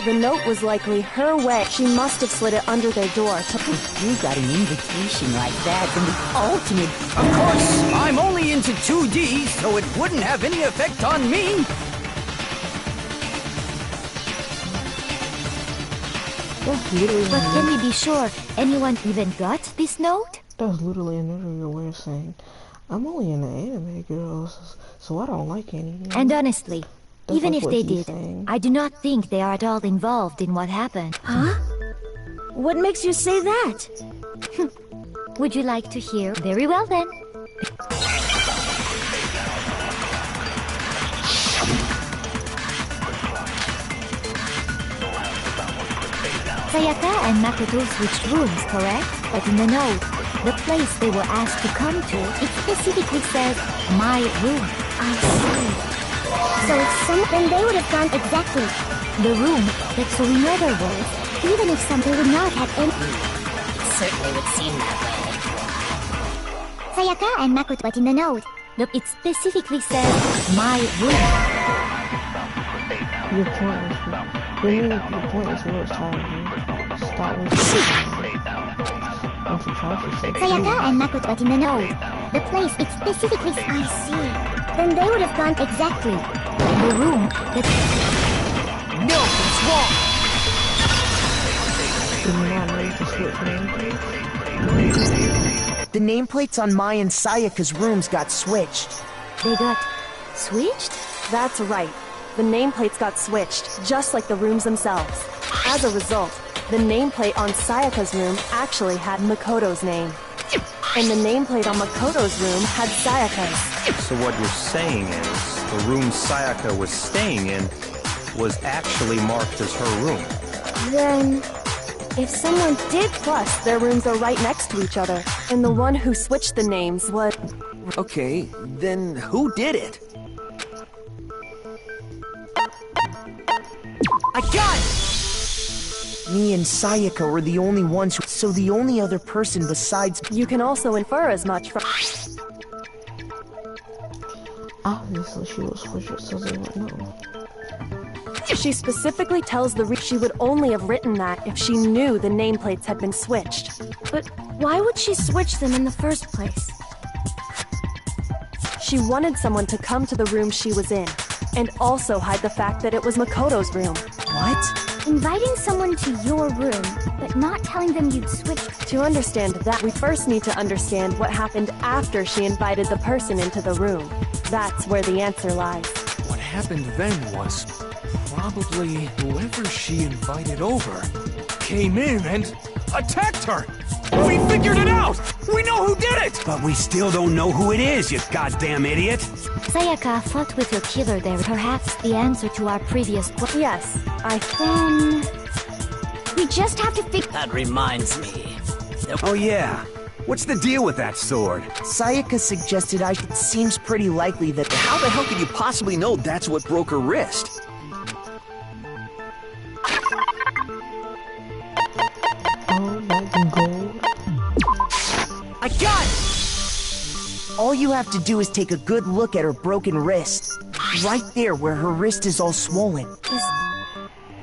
E: The note was likely her way. She must have slid it under their door to...
M: You got an invitation like that from the ultimate...
C: Of course, I'm only into 2D, so it wouldn't have any effect on me.
H: But can we be sure anyone even got this note?
D: That's literally another way of saying, I'm only into anime girls, so I don't like anime.
H: And honestly,
D: That's
H: even
D: like
H: if
D: what
H: they
D: he's
H: did,
D: saying.
H: I do not think they are at all involved in what happened. Huh? What makes you say that? Would you like to hear? Very well then. Sayaka and Makoto switched rooms, correct? But in the note, the place they were asked to come to, it specifically says, my room. I see. So if then they would have gone exactly the room that, so in other words, even if something would not have any...
M: It certainly would seem that way.
H: Sayaka and Makoto, but in the note, it specifically says, my room.
D: Your point is where it's tired. Stop with
H: Sayaka and Makoto, but in the note, the place it specifically... I see. Then they would have gone exactly the room that...
F: No,
D: it's wrong.
F: The nameplates on Mai and Sayaka's rooms got switched.
H: They got switched?
E: That's right. The nameplates got switched, just like the rooms themselves. As a result, the nameplate on Sayaka's room actually had Makoto's name. And the nameplate on Makoto's room had Sayaka's.
I: So what you're saying is, the room Sayaka was staying in was actually marked as her room.
E: Then, if someone did, plus their rooms are right next to each other, and the one who switched the names was...
K: Okay, then who did it? I got it!
F: Me and Sayaka were the only ones who... So the only other person besides...
E: You can also infer as much from...
D: Obviously she was switched so they would know.
E: She specifically tells the she would only have written that if she knew the nameplates had been switched.
H: But why would she switch them in the first place?
E: She wanted someone to come to the room she was in, and also hide the fact that it was Makoto's room.
F: What?
H: Inviting someone to your room, but not telling them you'd switched.
E: To understand that, we first need to understand what happened after she invited the person into the room. That's where the answer lies.
C: What happened then was probably whoever she invited over came in and attacked her. We figured it out! We know who did it!
G: But we still don't know who it is, you goddamn idiot!
H: Sayaka fought with your killer there. Perhaps the answer to our previous question.
E: Yes,
H: Then... we just have to figure...
J: That reminds me.
G: Oh yeah. What's the deal with that sword?
F: Sayaka suggested it seems pretty likely that...
K: How the hell could you possibly know that's what broke her wrist?
F: I got it! All you have to do is take a good look at her broken wrist. Right there where her wrist is all swollen.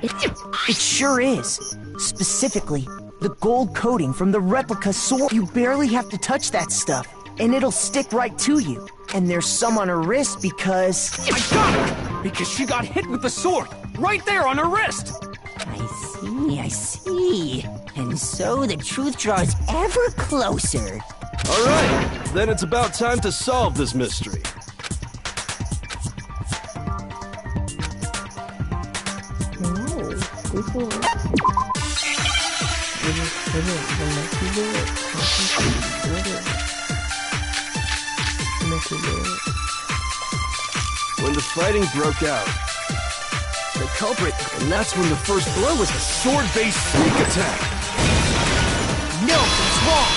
F: It sure is. Specifically, the gold coating from the replica sword. You barely have to touch that stuff, and it'll stick right to you. And there's some on her wrist because...
C: I got it! Because she got hit with the sword, right there on her wrist!
M: I see. And so the truth draws ever closer.
N: All right, then it's about time to solve this mystery. When the fighting broke out, the culprit, and that's when the first blow was a sword-based sneak attack.
F: No, it's wrong!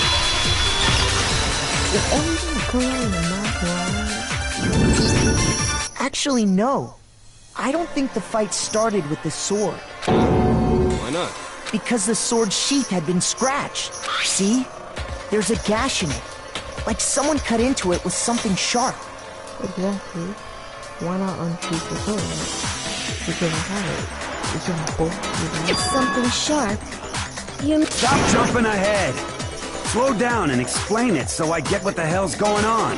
F: Actually, no. I don't think the fight started with the sword.
N: Why not?
F: Because the sword's sheath had been scratched. See? There's a gash in it. Like someone cut into it with something sharp.
D: Exactly. Why not unsheath the sword? Because I have it. It's just both.
H: It's something sharp. You...
G: Stop jumping ahead! Slow down and explain it so I get what the hell's going on.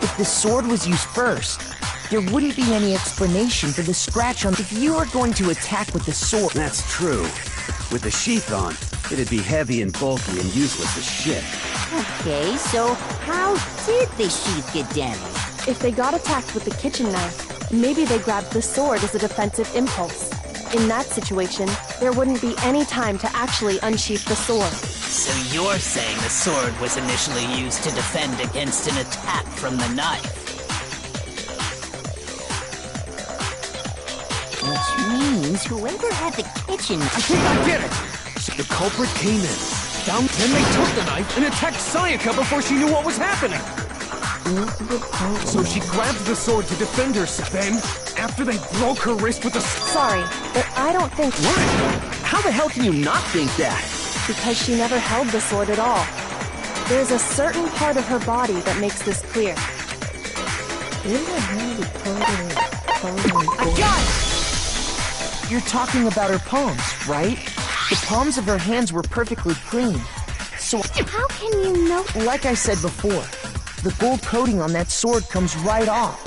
F: If the sword was used first, there wouldn't be any explanation for the scratch on... If you were going to attack with the sword...
G: That's true. With the sheath on, it'd be heavy and bulky and useless as shit.
M: Okay, so how did the sheath get damaged?
E: if they got attacked with the kitchen knife, maybe they grabbed the sword as a defensive impulse. In that situation, there wouldn't be any time to actually unsheath the sword.
J: So you're saying the sword was initially used to defend against an attack from the knife?
M: Which means whoever had the kitchen...
C: I think I get it! The culprit came in, then they took the knife and attacked Sayaka before she knew what was happening! So she grabbed the sword to defend herself. Then, after they broke her wrist with the...
E: Sorry, but I don't think...
K: What? How the hell can you not think that?
E: Because she never held the sword at all. There's a certain part of her body that makes this clear.
F: I got it! You're talking about her palms, right? The palms of her hands were perfectly clean. So
H: how can you know?
F: Like I said before, the gold coating on that sword comes right off.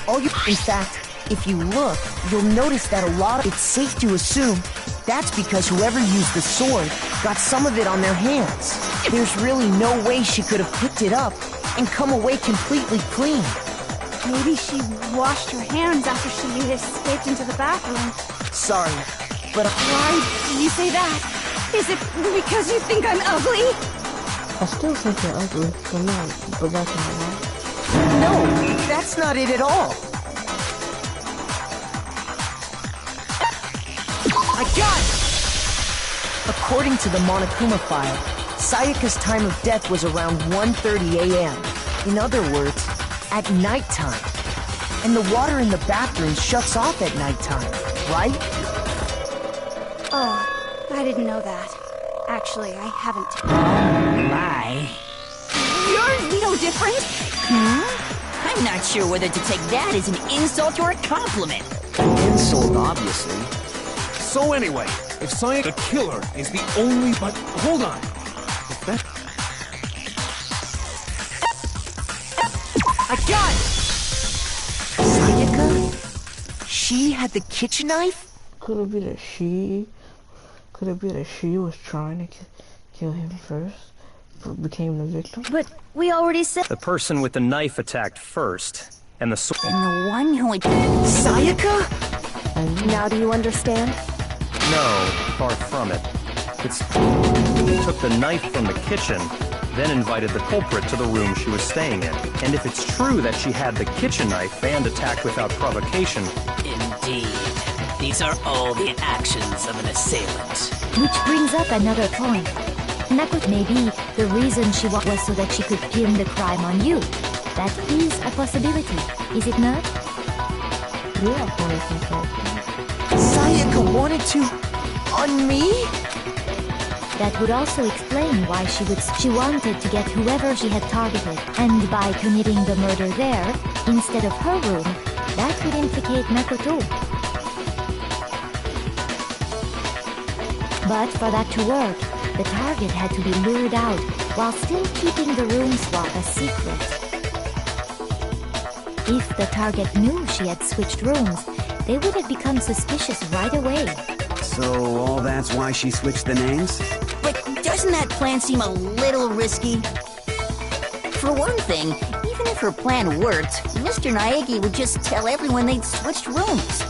F: In fact, if you look, you'll notice that it's safe to assume that's because whoever used the sword got some of it on their hands. There's really no way she could have picked it up and come away completely clean.
L: Maybe she washed her hands after she escaped into the bathroom.
F: Sorry, but
L: why do you say that? Is it because you think I'm ugly?
D: I still think you're ugly, but that's not right.
F: No, that's not it at all. I got it! According to the Monokuma file, Sayaka's time of death was around 1:30 a.m. In other words, at nighttime. And the water in the bathroom shuts off at nighttime, right?
L: Oh, I didn't know that. Actually, I haven't.
M: My.
L: You're no different?
M: I'm not sure whether to take that as an insult or a compliment.
K: Insult, obviously.
C: So anyway, if Sayaka the killer is the only... But hold on. If that...
F: I got it! Sayaka? She had the kitchen knife?
D: Could it be that she was trying to kill him first, but became the victim?
H: But we already said...
I: The person with the knife attacked first, and the sword...
M: And the one who...
F: Sayaka?
E: Now do you understand?
I: No, far from it. He took the knife from the kitchen, then invited the culprit to the room she was staying in. And if it's true that she had the kitchen knife and attacked without provocation...
J: Indeed. These are all the actions of an assailant.
H: Which brings up another point. Makoto maybe the reason she was so that she could pin the crime on you. That is a possibility, is it not?
D: Yeah,
F: Sayaka wanted to... on me?
H: That would also explain why she wanted to get whoever she had targeted. And by committing the murder there, instead of her room, that would implicate Makoto. But for that to work, the target had to be lured out while still keeping the room swap a secret. If the target knew she had switched rooms, they would have become suspicious right away.
G: So all that's why she switched the names?
M: But doesn't that plan seem a little risky? For one thing, even if her plan worked, Mr. Naegi would just tell everyone they'd switched rooms.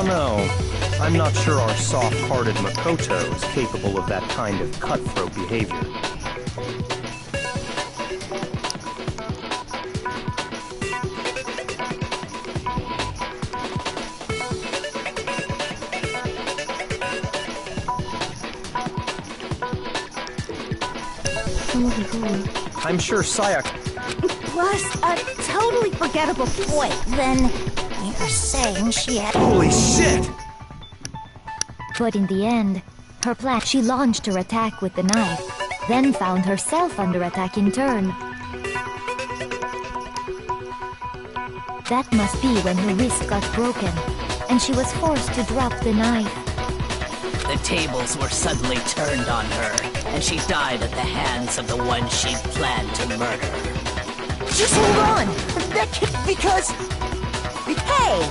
I: don't know. I'm not sure our soft-hearted Makoto is capable of that kind of cutthroat behavior. I'm sure Sayaka...
L: Plus, a totally forgettable...
H: Wait, then you're saying she had...
N: Holy shit!
H: But in the end, her plan, she launched her attack with the knife, then found herself under attack in turn. That must be when her wrist got broken, and she was forced to drop the knife.
J: The tables were suddenly turned on her, and she died at the hands of the one she'd planned to murder.
M: Just hold on! Because... Hey!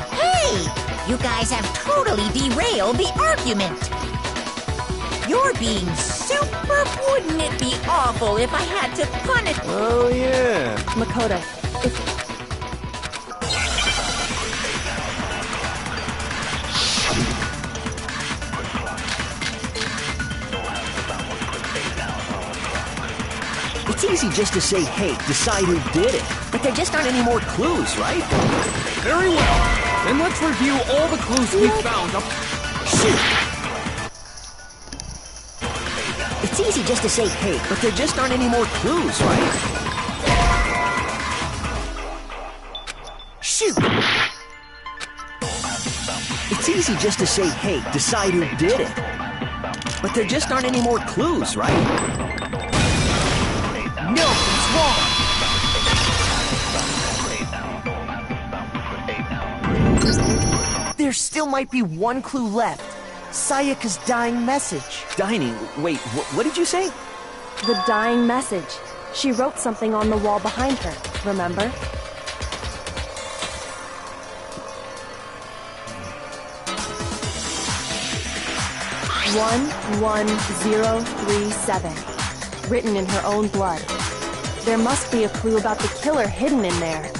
M: You guys have totally derailed the argument! You're being super... Wouldn't it be awful if I had to punish...
N: Oh, yeah.
E: Makoto,
K: It's easy just to say, hey, decide who did it. But there just aren't any more clues, right?
C: Very well. Then let's review all the clues we found up...
K: Shoot! It's easy just to say, hey, but there just aren't any more clues, right? Shoot! It's easy just to say, hey, decide who did it. But there just aren't any more clues, right? No, it's wrong! There still might be one clue left. Sayaka's dying message.
F: Dining? Wait, what did you say?
E: the dying message. She wrote something on the wall behind her, remember? "11037," written in her own blood. There must be a clue about the killer hidden in there.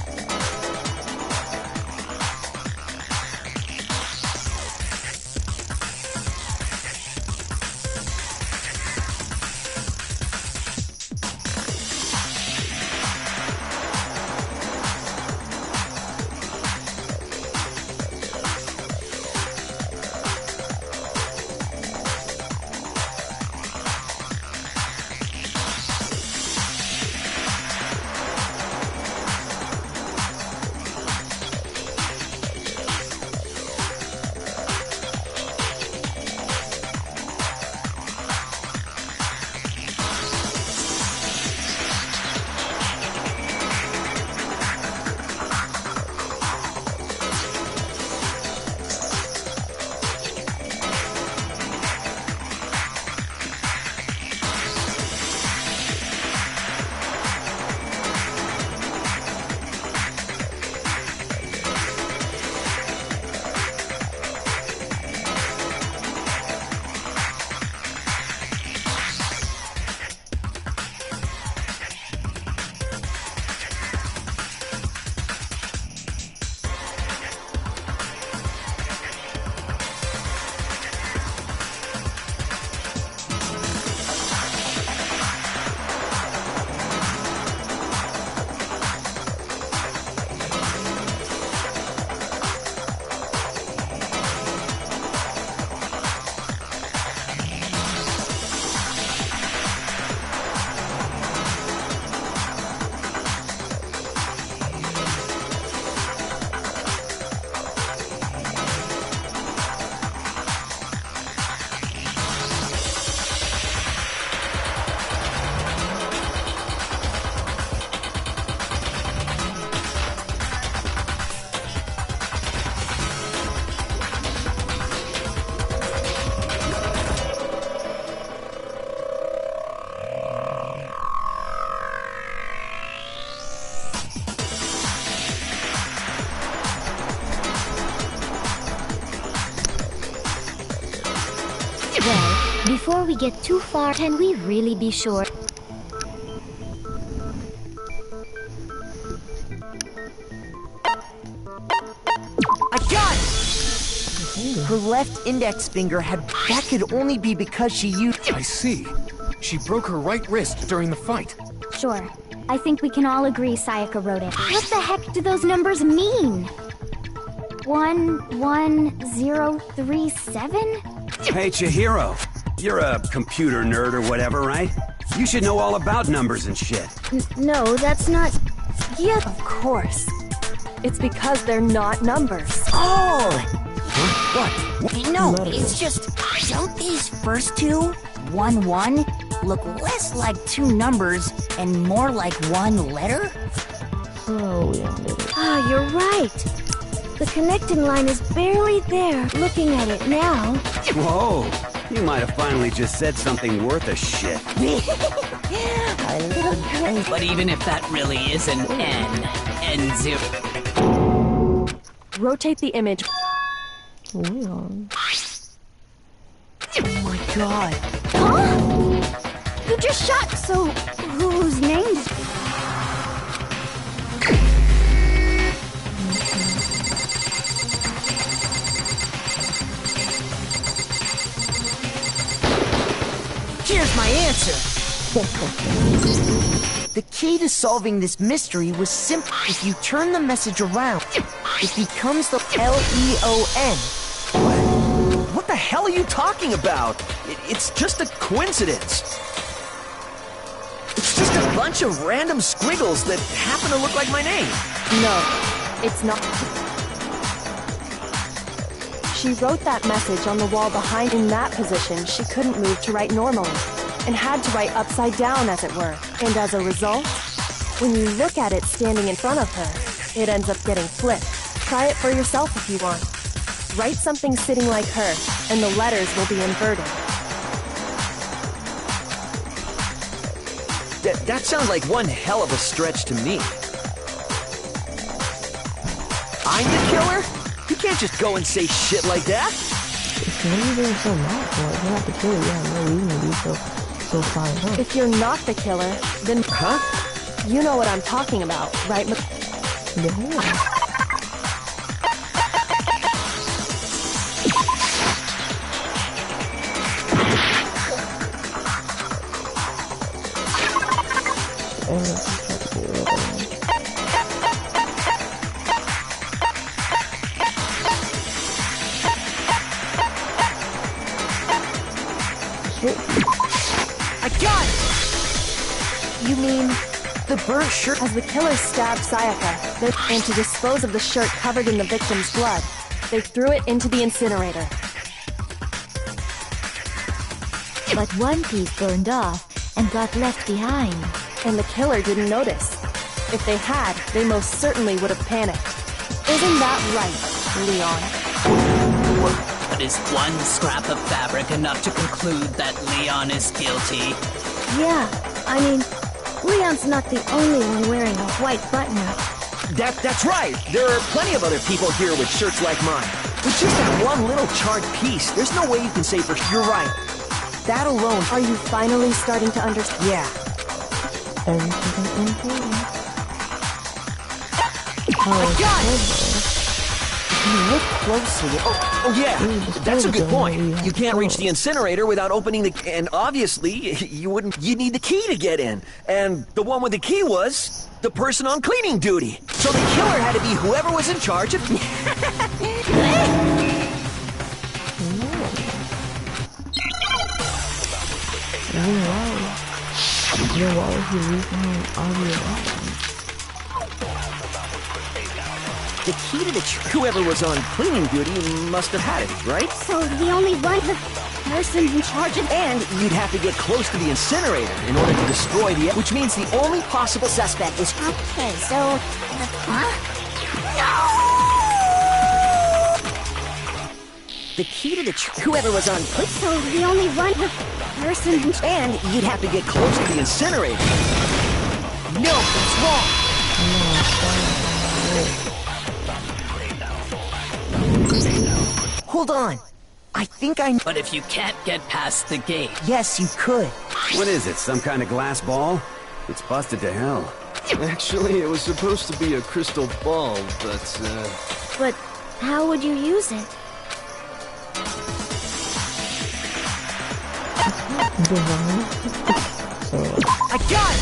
H: Before we get too far, can we really be sure?
F: I got it! her left index finger had... That could only be because she used...
C: I see. She broke her right wrist during the fight.
H: Sure. I think we can all agree Sayaka wrote it. What the heck do those numbers mean? 11037?
G: Hey, Chihiro. You're a computer nerd or whatever, right? You should know all about numbers and shit.
H: No, that's not... Yeah.
E: Of course. It's because they're not numbers.
M: Oh!
G: What?
M: No, it's just... Don't these first two, 1-1, look less like two numbers and more like one letter?
D: Oh, yeah.
H: Ah, you're right. The connecting line is barely there. Looking at it now.
G: Whoa. You might have finally just said something worth a shit.
J: But even if that really is an N0...
E: Rotate the image.
D: Leon.
F: Oh my god.
H: Huh? You just shot, so whose name?
F: Here's my answer. The key to solving this mystery was simple. If you turn the message around, it becomes the L-E-O-N.
K: What the hell are you talking about? It's just a coincidence. It's just a bunch of random squiggles that happen to look like my name.
E: No, it's not. She wrote that message on the wall behind. In that position, she couldn't move to write normally, and had to write upside down, as it were. And as a result, when you look at it standing in front of her, it ends up getting flipped. Try it for yourself if you want. Write something sitting like her, and the letters will be inverted.
K: That sounds like one hell of a stretch to me. I'm the killer? You can't just go and say shit like that.
D: Maybe they're so mad for it. You're not the killer. You have no reason to be so fired up.
E: If you're not the killer, then...
K: Huh?
E: You know what I'm talking about, right?
D: Yeah.
F: I got it! You mean the burnt shirt?
E: As the killer stabbed Sayaka, and to dispose of the shirt covered in the victim's blood, they threw it into the incinerator.
H: But one piece burned off and got left behind.
E: And the killer didn't notice. If they had, they most certainly would have panicked. Isn't that right, Leon?
J: But is one scrap of fabric enough to conclude that Leon is guilty?
H: Yeah, I mean, Leon's not the only one wearing a white button-up.
K: That's right. There are plenty of other people here with shirts like mine. With just that one little charred piece, there's no way you can say for sure. You're right.
F: That alone.
E: Are you finally starting to understand?
F: Yeah.
D: Everything important.
F: I got it! Look closely.
K: Oh yeah, that's a good point. You can't reach the incinerator without opening the... And obviously, you need the key to get in. And the one with the key was the person on cleaning duty. So the killer had to be whoever was in charge of... The key to the... Whoever was on cleaning duty must have had it, right?
H: So the only one person in charge of...
K: And you'd have to get close to the incinerator in order to destroy the... Which means the only possible suspect is...
H: Okay, so... Huh?
K: The key to the... Whoever was on...
H: So the only one person in...
K: And you'd have to get close to the incinerator. No, that's wrong. Hold on. I think I...
J: But if you can't get past the gate...
F: Yes, you could.
G: What is it, some kind of glass ball? It's busted to hell.
N: Actually, it was supposed to be a crystal ball, but,
H: But how would you use it?
F: I got it!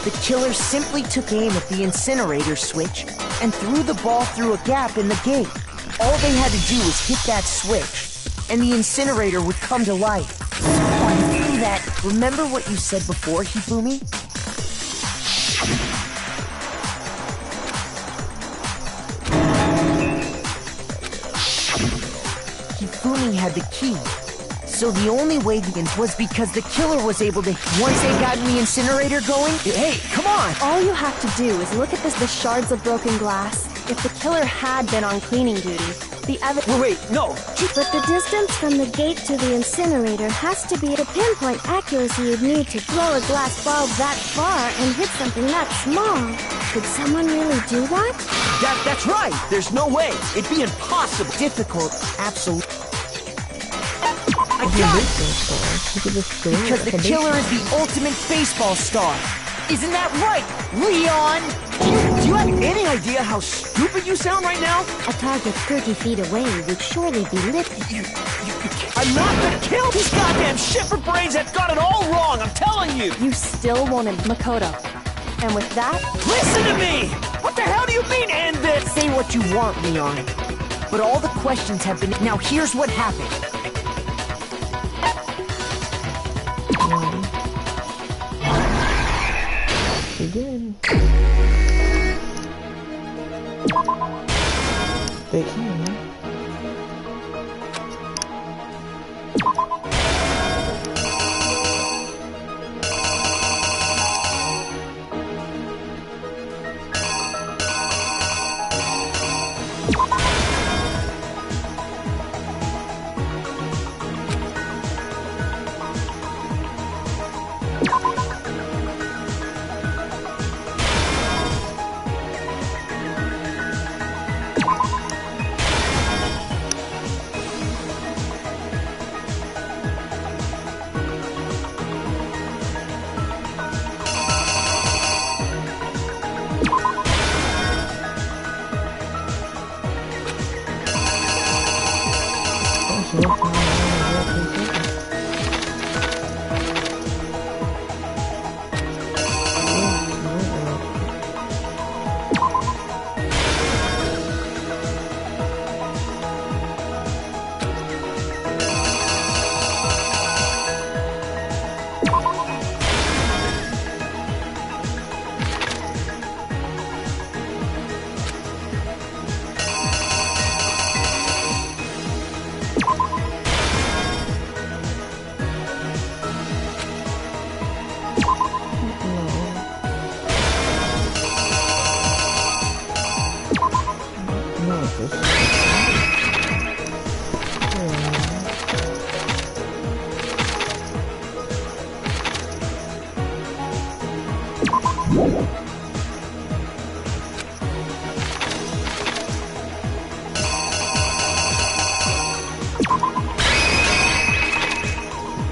F: The killer simply took aim at the incinerator switch and threw the ball through a gap in the gate. All they had to do was hit that switch, and the incinerator would come to life. Through that, remember what you said before, Hifumi? Hifumi had the key. So the only way the was because the killer was able to. Once they got the incinerator going, hey, come on!
E: All you have to do is look at the shards of broken glass. If the killer had been on cleaning duty, the evidence.
K: Wait, no.
H: But the distance from the gate to the incinerator has to be the pinpoint accuracy you'd need to throw a glass ball that far and hit something that small. Could someone really do that?
K: That's right. There's no way. It'd be impossible.
F: Difficult, absolutely. I got it! Because the killer is the ultimate baseball star. Isn't that right, Leon?
K: Do you have any idea how stupid you sound right now?
H: A target 30 feet away would surely be lifted.
K: I'm not gonna kill these goddamn shipper brains that got it all wrong, I'm telling you!
E: You still wanted Makoto. And with that...
K: Listen to me! What the hell do you mean, end this?
F: Say what you want, Leon. But all the questions have been... Now here's what happened.
D: Again. They can.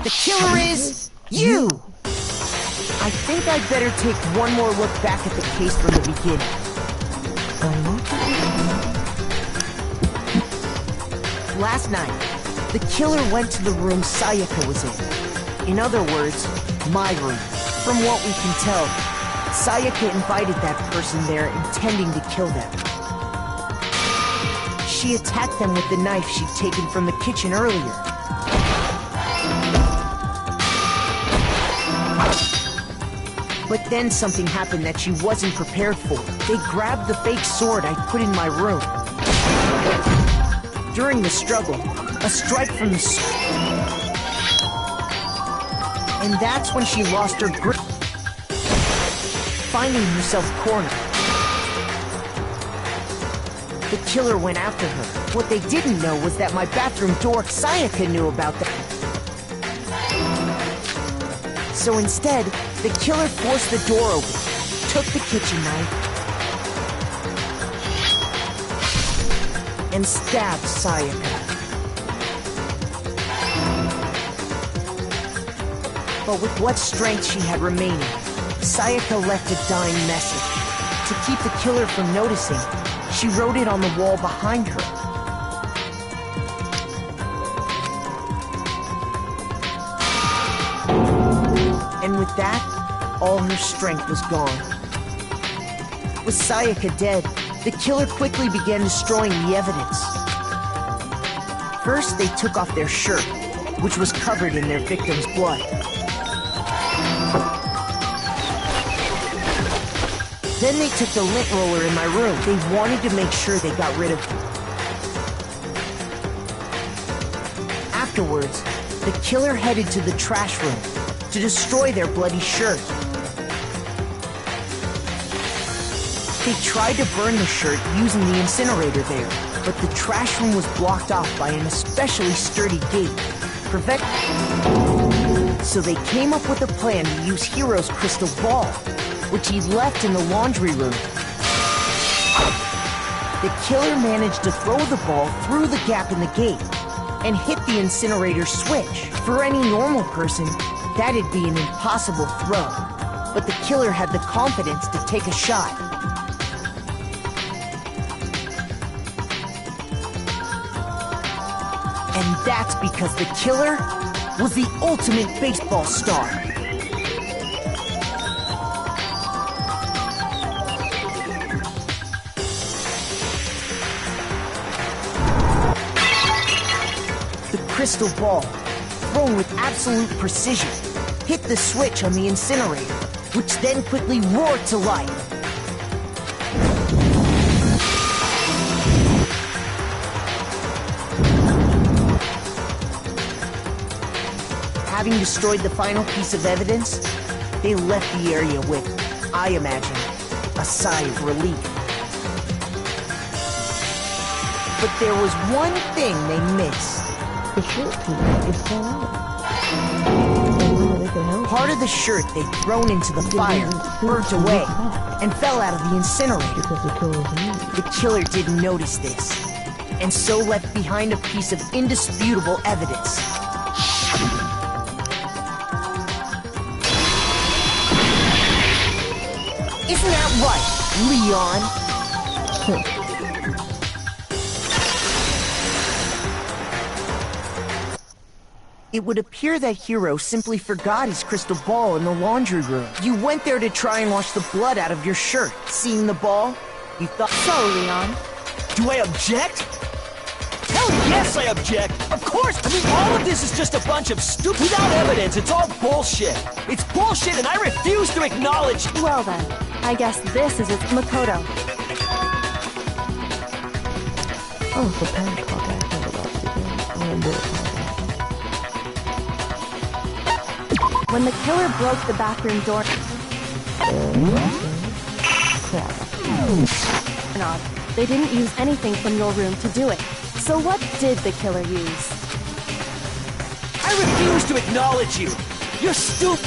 F: The killer is you! I think I'd better take one more look back at the case from the beginning. Last night, the killer went to the room Sayaka was in. In other words, my room. From what we can tell, Sayaka invited that person there intending to kill them. She attacked them with the knife she'd taken from the kitchen earlier. But then something happened that she wasn't prepared for. They grabbed the fake sword I put in my room. During the struggle, a strike from the sword. And that's when she lost her grip, finding herself cornered. The killer went after her. What they didn't know was that my bathroom door, Sayaka knew about that. So instead, the killer forced the door open, took the kitchen knife, and stabbed Sayaka. But with what strength she had remaining, Sayaka left a dying message. To keep the killer from noticing, she wrote it on the wall behind her. And with that, all her strength was gone. With Sayaka dead, the killer quickly began destroying the evidence. First, they took off their shirt, which was covered in their victim's blood. Then they took the lint roller in my room. They wanted to make sure they got rid of it. Afterwards, the killer headed to the trash room to destroy their bloody shirt. They tried to burn the shirt using the incinerator there, but the trash room was blocked off by an especially sturdy gate. So they came up with a plan to use Hiro's crystal ball, which he left in the laundry room. The killer managed to throw the ball through the gap in the gate and hit the incinerator switch. For any normal person, that'd be an impossible throw, but the killer had the confidence to take a shot. And that's because the killer was the ultimate baseball star. The crystal ball, thrown with absolute precision, hit the switch on the incinerator, which then quickly roared to life. Having destroyed the final piece of evidence, they left the area with, I imagine, a sigh of relief. But there was one thing they missed.
D: The shirt piece is fell out.
F: Part of the shirt they'd thrown into the fire burnt away and fell out of the incinerator. The killer didn't notice this, and so left behind a piece of indisputable evidence. Isn't that right, Leon? It would appear that Hiro simply forgot his crystal ball in the laundry room. You went there to try and wash the blood out of your shirt. Seeing the ball, you thought...
K: So, Leon, do I object? Hell yes, I object! Of course! I mean, all of this is just a bunch of stupid... Without evidence, it's all bullshit! It's bullshit and I refuse to acknowledge...
E: Well then, I guess this is its Makoto.
D: Oh, it's a panic call back. I'm gonna do it.
E: When the killer broke the bathroom door... They didn't use anything from your room to do it. So what did the killer use?
K: I refuse to acknowledge you! You're stupid!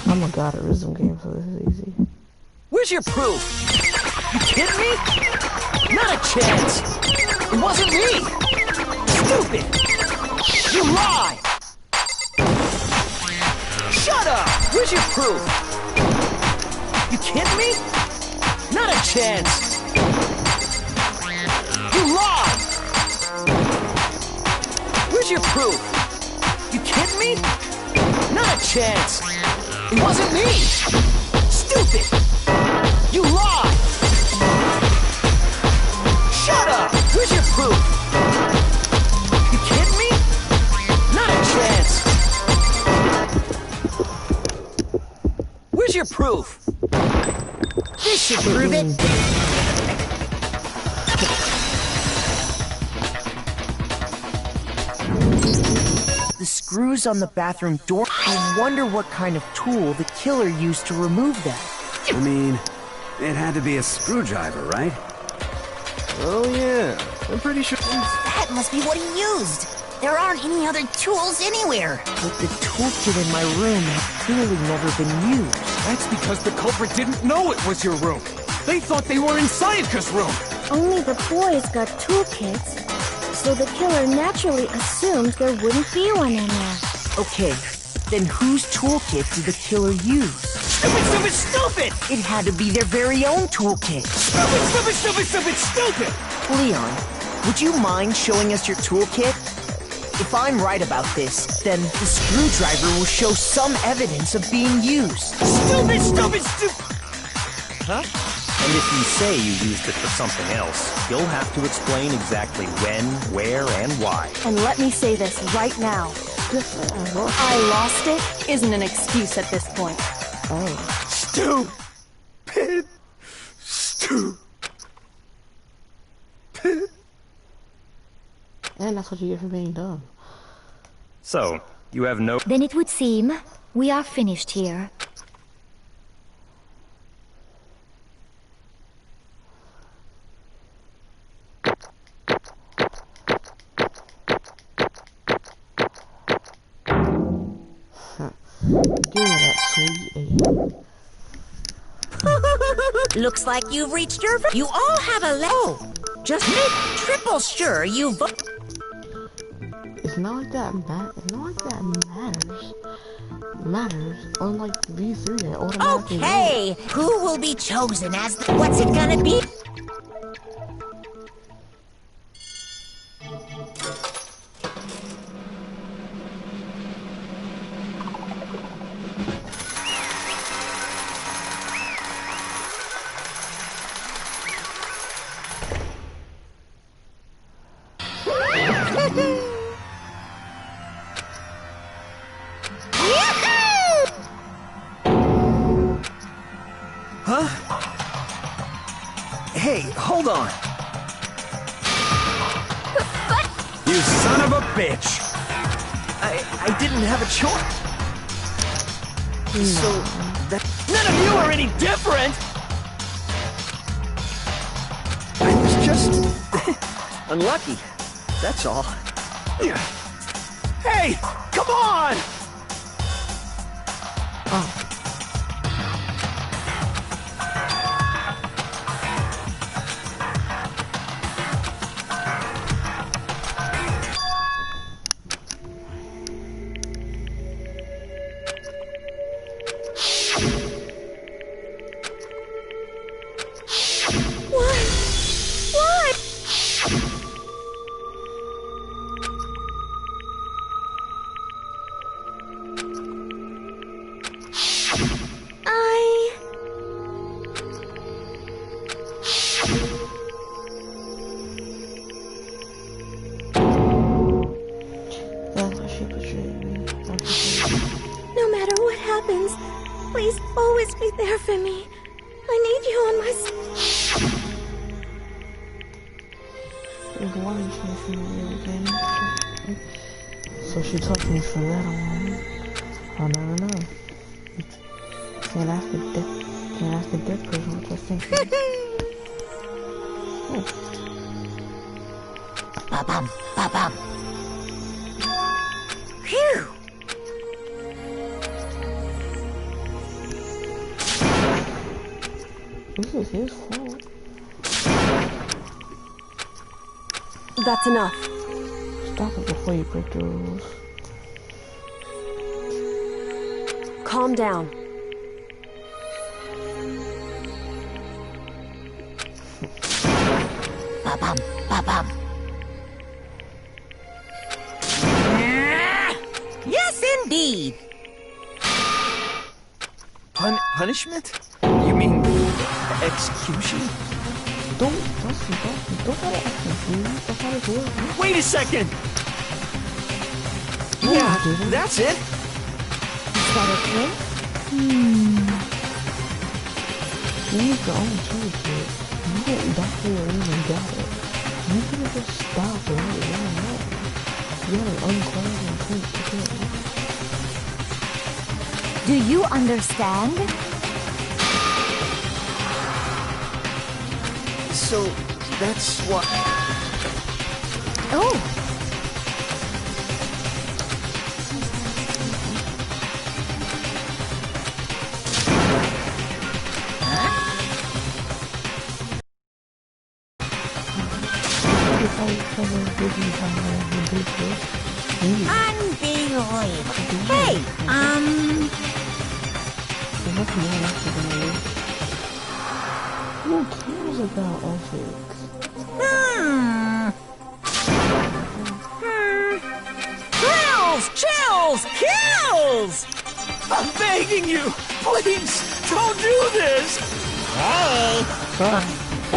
D: I'm a god at rhythm game, so this is easy.
K: Where's your proof? You kidding me? Not a chance! It wasn't me! Stupid! You lie! Shut up! Where's your proof? You kidding me? Not a chance! You lie! Where's your proof? You kidding me? Not a chance! It wasn't me! Stupid! You lie! Shut up! Where's your proof? You kidding me? Not a chance! Where's your proof? This should prove it!
F: The screws on the bathroom door. I wonder what kind of tool the killer used to remove them.
G: I mean, it had to be a screwdriver, right?
N: Oh yeah, I'm pretty sure...
M: That must be what he used. There aren't any other tools anywhere.
F: But the toolkit in my room had clearly never been used.
C: That's because the culprit didn't know it was your room. They thought they were in Sayaka's room.
H: Only the boys got toolkits, so the killer naturally assumed there wouldn't be one in there.
F: Okay, then whose toolkit did the killer use?
K: Stupid, stupid, stupid!
F: It had to be their very own toolkit.
K: Stupid, stupid, stupid, stupid, stupid!
F: Leon, would you mind showing us your toolkit? If I'm right about this, then the screwdriver will show some evidence of being used.
K: Stupid, stupid, stupid!
I: Huh? And if you say you used it for something else, you'll have to explain exactly when, where, and why.
E: And let me say this right now. I lost it isn't an excuse at this point.
N: Oh. Stupid. Stupid.
D: And that's what you get for being dumb.
I: So, you have no...
H: Then it would seem we are finished here.
M: Looks like you've reached your... You all have a level. Just make triple sure you vote.
D: It's not like that matters. Unlike V3 that automatically...
M: Okay, who will be chosen as the... What's it gonna be?
K: Huh? Hey, hold on. You son of a bitch! I didn't have a choice. So that none of you are any different. I was just unlucky. That's all. Hey, come on!
D: Oh.
H: No matter what happens, please always be there for me. I need you on my side.
D: So she took me for that one. I'll never know. Can't ask the dead person what they're thinking.
M: Ba-bum, ba-bum. Phew!
D: This is his fault.
E: That's enough.
D: Stop it before you break the rules.
E: Calm down.
M: Ba-bum, ba-bum. Yes, indeed.
K: Punishment? You mean execution?
D: Don't let it execute. That's how it works.
K: Wait a second! Yeah, that's it.
D: Is that okay? Use your own toolkit. You didn't doctor or even got it. You could have just stopped and let it run out. You had an unclog and clean the kit.
H: Do you understand?
K: So, that's what...
H: Oh!
M: Unbelievable. Hey,
A: What's more ethics than it is? Who cares about ethics?
M: Kills! Chills! Kills!
K: I'm begging you! Please! Don't do this!
M: Hey!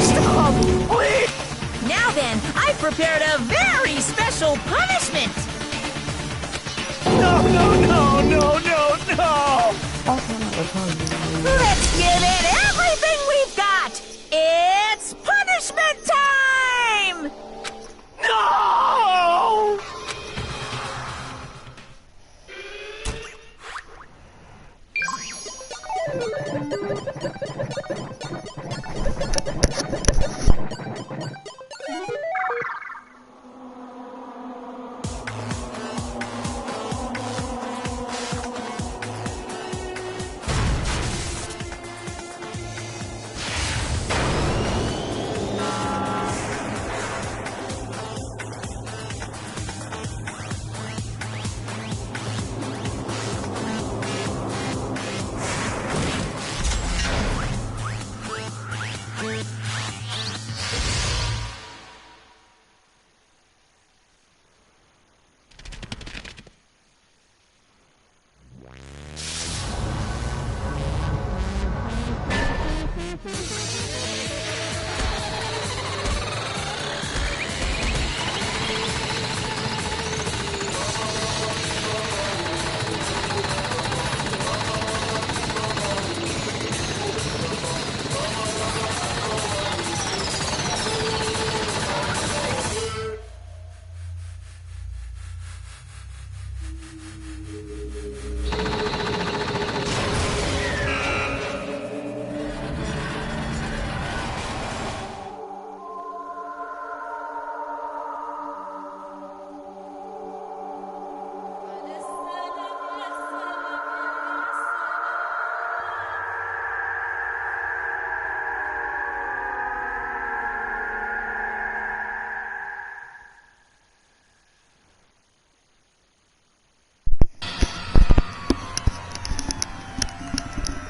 K: Stop! Please!
M: Now then, I've prepared a very special punishment!
K: No, no, no, no, no, no!
M: Let's give it everything we've got! It's punishment time!
K: No!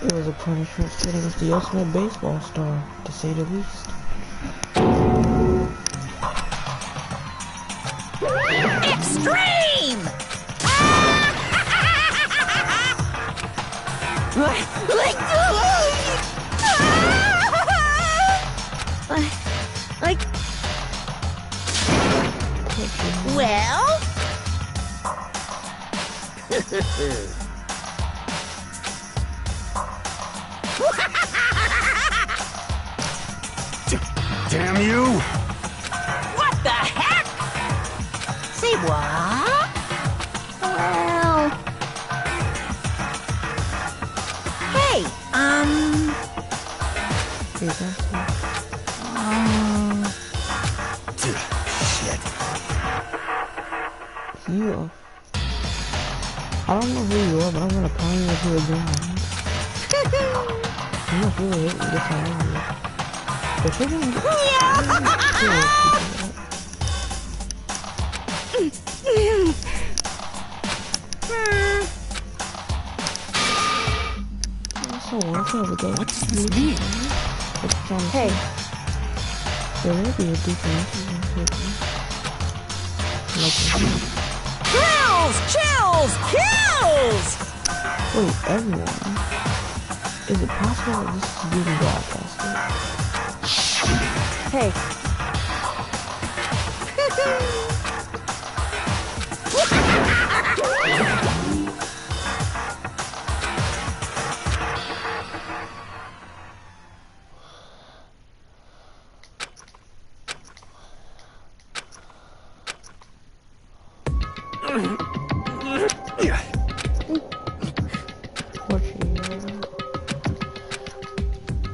A: It was a punishment fitting with the ultimate baseball star, to say the least.
M: Extreme! Well?
N: Damn you!
M: What the heck? Say what? Well... Hey,
K: Shit.
A: You. I don't know who you are, but I'm gonna call you if you're a ground. I'm not really hating this one. But you're gonna What does this mean?
E: Hey.
A: There will be a difference.
M: Kills! Chills! Kills!
A: Wait, everyone. Is it possible that this is being broadcasted?
E: Hey.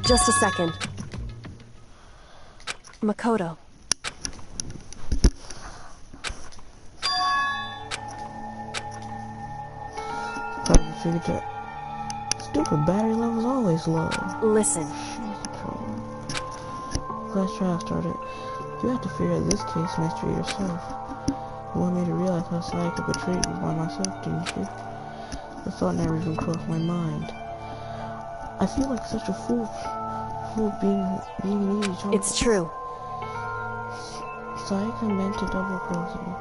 E: Just a second. Makoto.
A: Probably figured that. Stupid battery level's always low.
E: Listen.
A: Last trial started. You have to figure out this case mystery yourself. You want me to realize how Sayaka betrayed me by myself, didn't you? The thought never even crossed my mind.
D: I feel like such a fool for being mean each other.
E: It's true.
D: Sayaka meant to double cross you.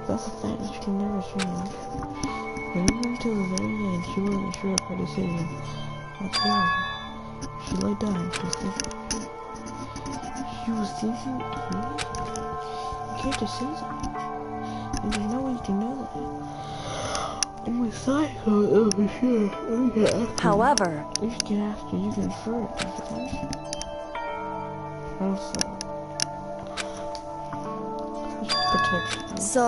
D: That's a fact that you can never change. But even until the very end, she wasn't sure of her decision. That's why. She lay down and she was thinking. She was thinking, really? You can't just say something. And there's no way you can know that. Only Sayaka is for sure.
E: However,
D: if you can ask her, you can infer it, doesn't it? Also, protection.
E: So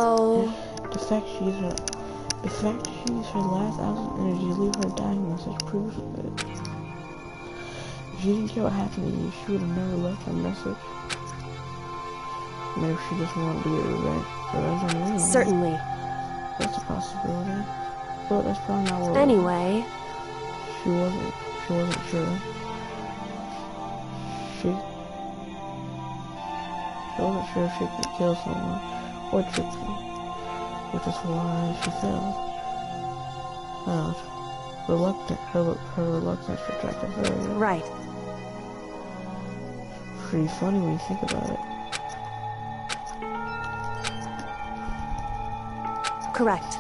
D: the fact she's her last ounce of energy to leave her dying message proves of it. If she didn't care what happened to you, she would have never left that message. Maybe she just wanted to get revenge on you.
E: Certainly.
D: That's a possibility. But that's probably not what.
E: Anyway,
D: she wasn't sure. She wasn't sure if she could kill someone or trick you, which is why she failed. Her reluctance to track the failure.
E: Right.
D: Pretty funny when you think about it.
E: Correct.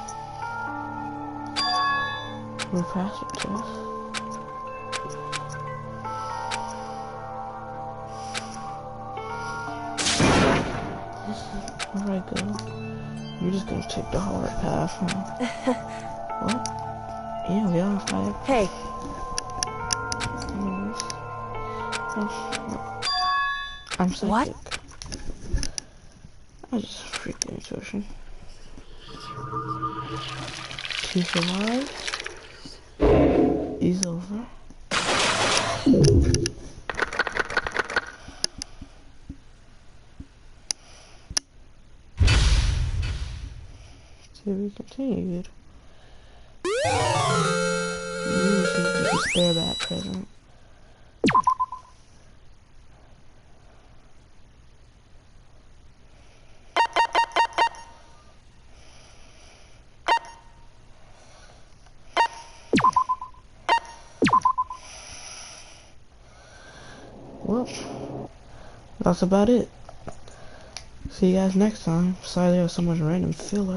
D: We're past it, Tess. Alright, girl. You're just gonna take the hard path, huh? What? Yeah, we are five.
E: Hey.
D: I'm psychic.
E: What?
D: I just freaked the intuition. To survive is over. To be continued. You received the despair bat present. Well, that's about it. See you guys next time. Sorry there was so much random filler.